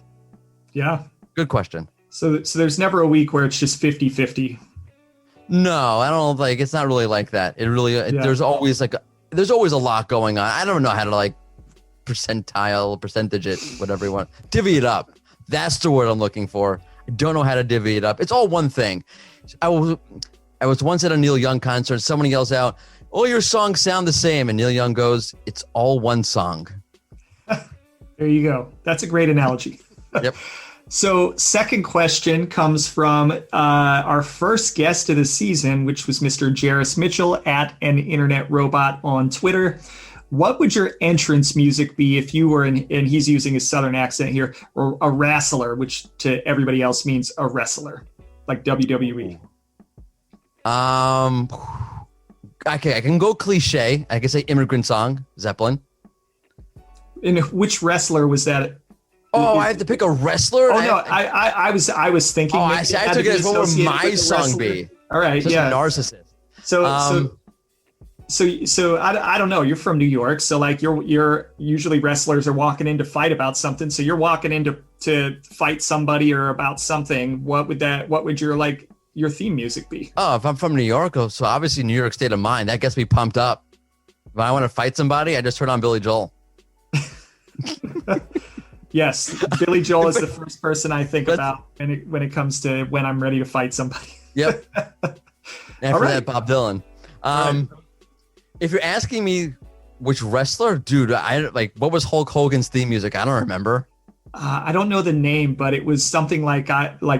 Yeah. Good question. So there's never a week where it's just 50-50. No, I don't like, it's not really like that. It really, there's always a lot going on. I don't know how to percentage it, whatever you want. Divvy it up. That's the word I'm looking for. I don't know how to divvy it up. It's all one thing. I was once at a Neil Young concert. Somebody yells out, "All your songs sound the same." And Neil Young goes, "It's all one song." There you go. That's a great analogy. Yep. So second question comes from our first guest of the season, which was Mr. Jairus Mitchell at An Internet Robot on Twitter. What would your entrance music be if you were, and he's using a Southern accent here, or a wrestler, which to everybody else means a wrestler, like WWE? Okay, I can go cliche. I can say Immigrant Song, Zeppelin. And which wrestler was that? Oh, I have to pick a wrestler? Oh, no, I was thinking. Oh, I took it as what would my song be? All right, just yeah. a narcissist. So I don't know. You're from New York, so like you're usually wrestlers are walking in to fight about something. So you're walking in to fight somebody or about something. What would your theme music be? Oh, if I'm from New York, so obviously New York state of mind, that gets me pumped up. If I want to fight somebody, I just turn on Billy Joel. Yes, Billy Joel is the first person I think about when it comes to when I'm ready to fight somebody. Yep. After that, Bob Dylan. If you're asking me which wrestler, dude, what was Hulk Hogan's theme music? I don't remember. I don't know the name, but it was something like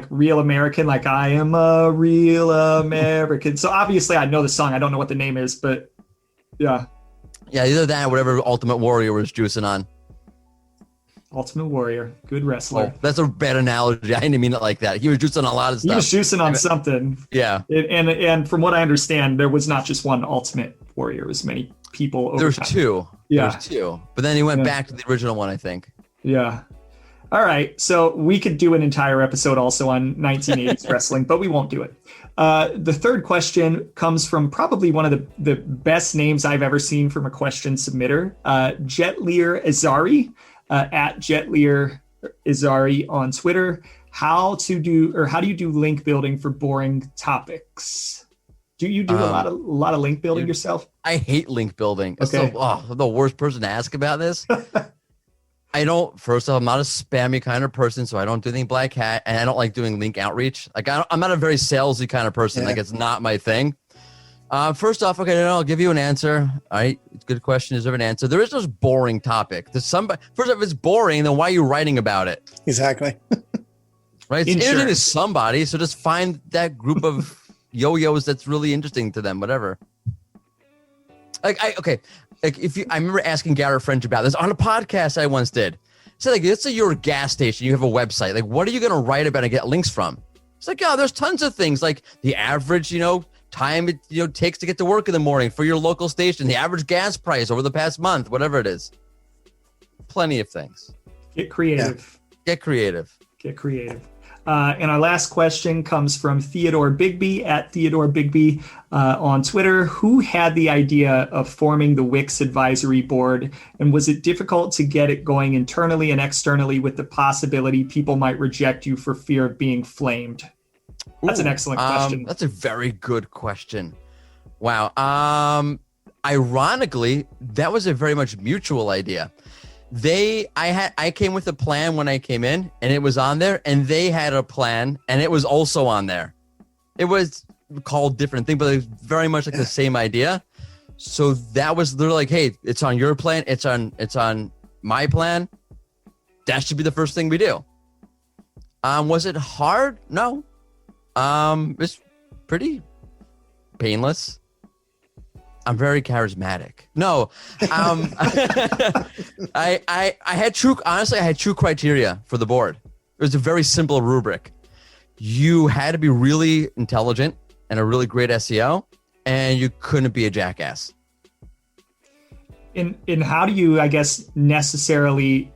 Real American, like I am a real American. So obviously I know the song. I don't know what the name is, but yeah. Yeah, either that or whatever Ultimate Warrior was juicing on. Ultimate Warrior, good wrestler. Oh, that's a bad analogy. I didn't mean it like that. He was juicing on a lot of stuff. He was juicing on something. Yeah. And from what I understand, there was not just one Ultimate Warrior. It was many people. There's two. Yeah. There's two. But then he went back to the original one, I think. Yeah. All right. So we could do an entire episode also on 1980s wrestling, but we won't do it. The third question comes from probably one of the best names I've ever seen from a question submitter, Jetlear Azari. At Jetlear Izari on Twitter. How do you do link building for boring topics? Do you do a lot of link building yourself? I hate link building. Okay. I'm the worst person to ask about this. First off, I'm not a spammy kind of person, so I don't do anything black hat, and I don't like doing link outreach. Like I'm not a very salesy kind of person. Yeah. Like it's not my thing. First off, okay, I'll give you an answer. All right, good question. Is there an answer? There is no boring topic. First off, if it's boring, then why are you writing about it? Exactly. Right? It's interesting to somebody, so just find that group of yo-yos that's really interesting to them, whatever. I remember asking Garrett French about this on a podcast I once did. So let's say you're a gas station, you have a website. Like, what are you going to write about and get links from? It's like, there's tons of things, like the average, time it takes to get to work in the morning for your local station, the average gas price over the past month, whatever it is. Plenty of things. Get creative. Yeah. Get creative. And our last question comes from Theodore Bigby at Theodore Bigby on Twitter. Who had the idea of forming the Wix advisory board, and was it difficult to get it going internally and externally with the possibility people might reject you for fear of being flamed? That's an excellent question. That's a very good question. Wow. Ironically, that was a very much mutual idea. I came with a plan when I came in, and it was on there, and they had a plan, and it was also on there. It was called different thing, but it was very much like the same idea. So that was literally like, hey, it's on your plan, it's on my plan. That should be the first thing we do. Was it hard? No. It's pretty painless. I'm very charismatic. No, I had true criteria for the board. It was a very simple rubric. You had to be really intelligent and a really great SEO, and you couldn't be a jackass. In how do you, I guess, necessarily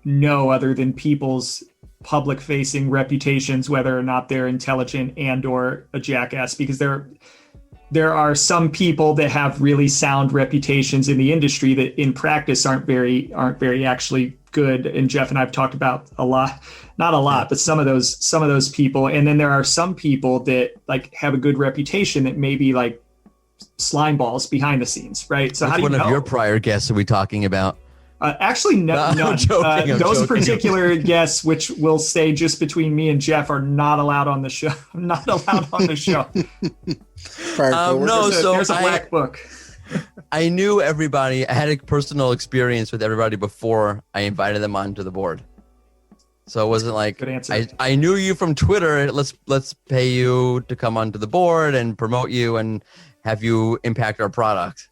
know, other than people's public facing reputations, whether or not they're intelligent and or a jackass? Because there are some people that have really sound reputations in the industry that in practice aren't very actually good. And Jeff and I've talked about not a lot, but some of those people. And then there are some people that like have a good reputation that maybe like slime balls behind the scenes, right? So Which how do you know? One of your prior guests are we talking about? Actually, none. I'm joking, Those particular guests, which will stay just between me and Jeff, are not allowed on the show. Not allowed on the show. There's a black book. I knew everybody. I had a personal experience with everybody before I invited them onto the board. So it wasn't like Good answer. I knew you from Twitter. Let's pay you to come onto the board and promote you and have you impact our product.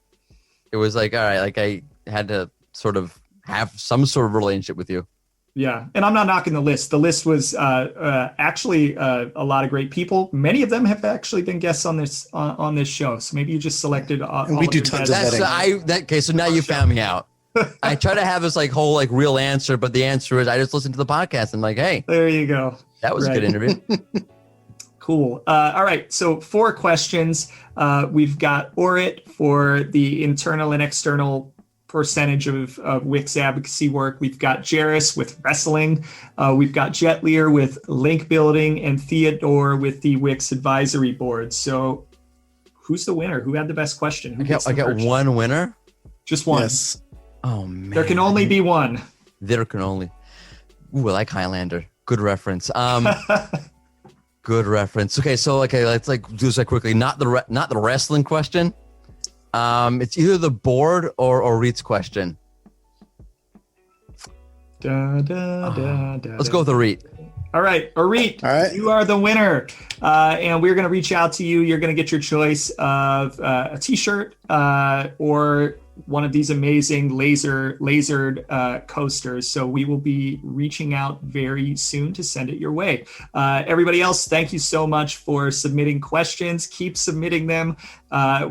It was like, all right, like I had to sort of have some sort of relationship with you. Yeah, and I'm not knocking the list. The list was actually a lot of great people. Many of them have actually been guests on this show. So maybe you just selected. And we do tons of vetting. Okay, so now you found me out. I try to have this like whole like real answer, but the answer is I just listened to the podcast and like, hey, there you go. That was a good interview. Cool. All right. So 4 questions. We've got Orit for the internal and external percentage of Wix advocacy work. We've got Jairus with wrestling. We've got Jetlear with link building, and Theodore with the Wix advisory board. So who's the winner? Who had the best question? I got one winner? Just one. Yes. Oh, man. There can only be one. There can only. Ooh, I like Highlander. Good reference. Good reference. Okay, so let's like do this quickly. Not the wrestling question. It's either the board or Reed's question. Let's go with the Reed. All right, Orit, All right. You are the winner. And we're going to reach out to you. You're going to get your choice of a t-shirt or one of these amazing lasered coasters. So we will be reaching out very soon to send it your way. Everybody else, thank you so much for submitting questions. Keep submitting them.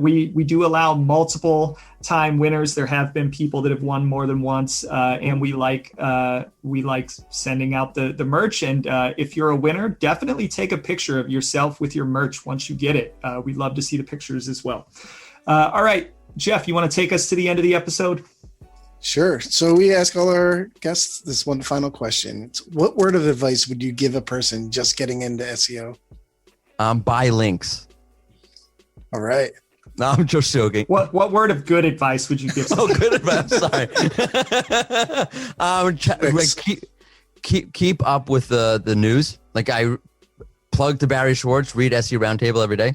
We do allow multiple time winners. There have been people that have won more than once, and we like sending out the merch. And if you're a winner, definitely take a picture of yourself with your merch once you get it. We'd love to see the pictures as well. All right, Jeff, you want to take us to the end of the episode? Sure. So we ask all our guests this one final question. It's, what word of advice would you give a person just getting into SEO? Buy links. All right. No, I'm just joking. What word of good advice would you give? Oh, good advice. Sorry. Keep up with the news. Like I plug to Barry Schwartz, read SEO Roundtable every day.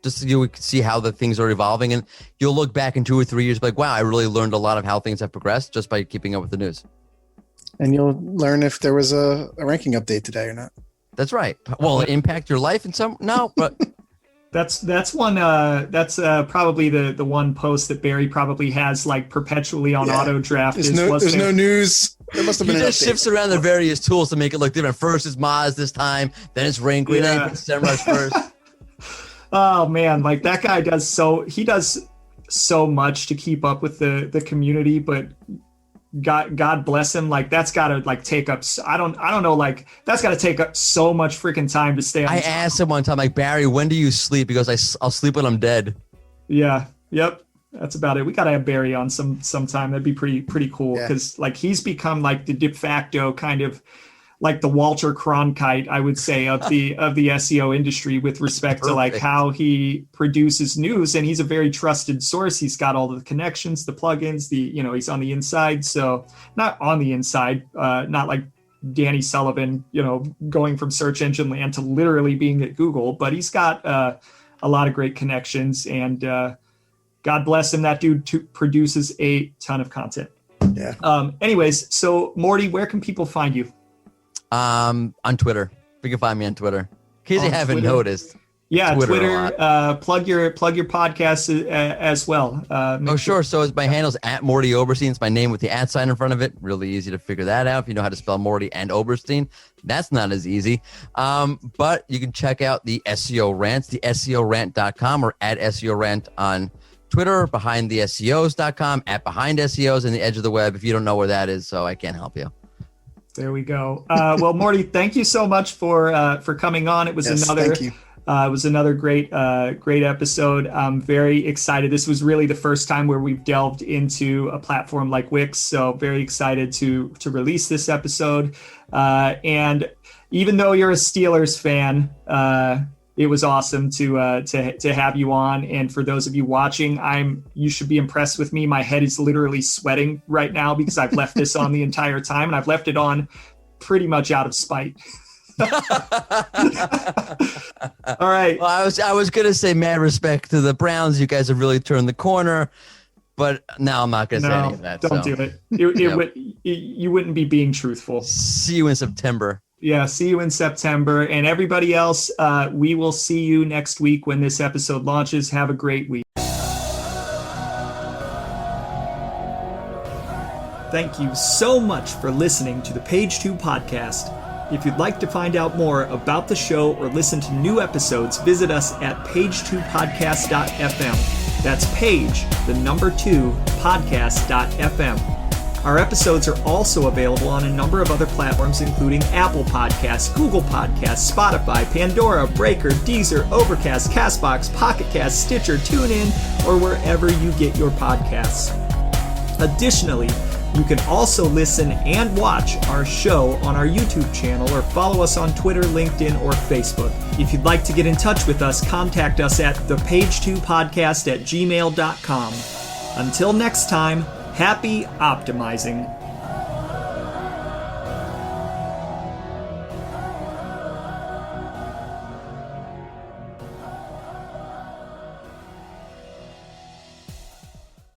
Just so you can see how the things are evolving, and you'll look back in 2 or 3 years like, wow, I really learned a lot of how things have progressed just by keeping up with the news. And you'll learn if there was a ranking update today or not. That's right. Will it impact your life in some? No, but That's one. That's probably the one post that Barry probably has like perpetually on auto draft. There's no news. There must have been he an just update. shifts around the various tools to make it look different. First it's Moz this time, then it's Rank Read, then it's SEMrush first. Oh man, like that guy does so much to keep up with the community, but God bless him. Like that's got to like take up. I don't know. Like that's got to take up so much freaking time to stay on. I asked him one time, like, Barry, when do you sleep? He goes, I'll sleep when I'm dead. Yeah. Yep. That's about it. We got to have Barry on sometime. That'd be pretty cool because like he's become like the de facto kind of like the Walter Cronkite, I would say, of the SEO industry with respect to like how he produces news. And he's a very trusted source. He's got all the connections, the plugins, he's on the inside. So not on the inside, not like Danny Sullivan, going from search engine land to literally being at Google, but he's got a lot of great connections, and God bless him. That dude produces a ton of content. Yeah. Anyways, so Mordy, where can people find you? On Twitter. You can find me on Twitter. In case you haven't noticed. Yeah, Twitter a Twitter. Plug your podcast as well. Oh, sure. So it's my handle's at Mordy Oberstein. It's my name with the @ sign in front of it. Really easy to figure that out if you know how to spell Mordy and Oberstein. That's not as easy. But you can check out the SEO rants, the SEOrant.com or at SEO rant on Twitter, behindtheseos.com, at behind SEOs, and the edge of the web if you don't know where that is, so I can't help you. There we go. Well, Mordy, thank you so much for coming on. It was Thank you. It was another great episode. I'm very excited. This was really the first time where we've delved into a platform like Wix, so very excited to release this episode. And even though you're a Steelers fan, it was awesome to have you on. And for those of you watching, you should be impressed with me. My head is literally sweating right now because I've left this on the entire time, and I've left it on pretty much out of spite. All right. Well, I was gonna say, mad respect to the Browns. You guys have really turned the corner, but now I'm not gonna say any of that. Don't do it. You wouldn't be being truthful. See you in September. Yeah, see you in September. And everybody else, we will see you next week when this episode launches. Have a great week. Thank you so much for listening to the Page 2 podcast. If you'd like to find out more about the show or listen to new episodes, visit us at page2podcast.fm. That's page, the number 2, podcast.fm. Our episodes are also available on a number of other platforms, including Apple Podcasts, Google Podcasts, Spotify, Pandora, Breaker, Deezer, Overcast, Castbox, Pocket Cast, Stitcher, TuneIn, or wherever you get your podcasts. Additionally, you can also listen and watch our show on our YouTube channel or follow us on Twitter, LinkedIn, or Facebook. If you'd like to get in touch with us, contact us at thepage2podcast@gmail.com. Until next time, happy optimizing.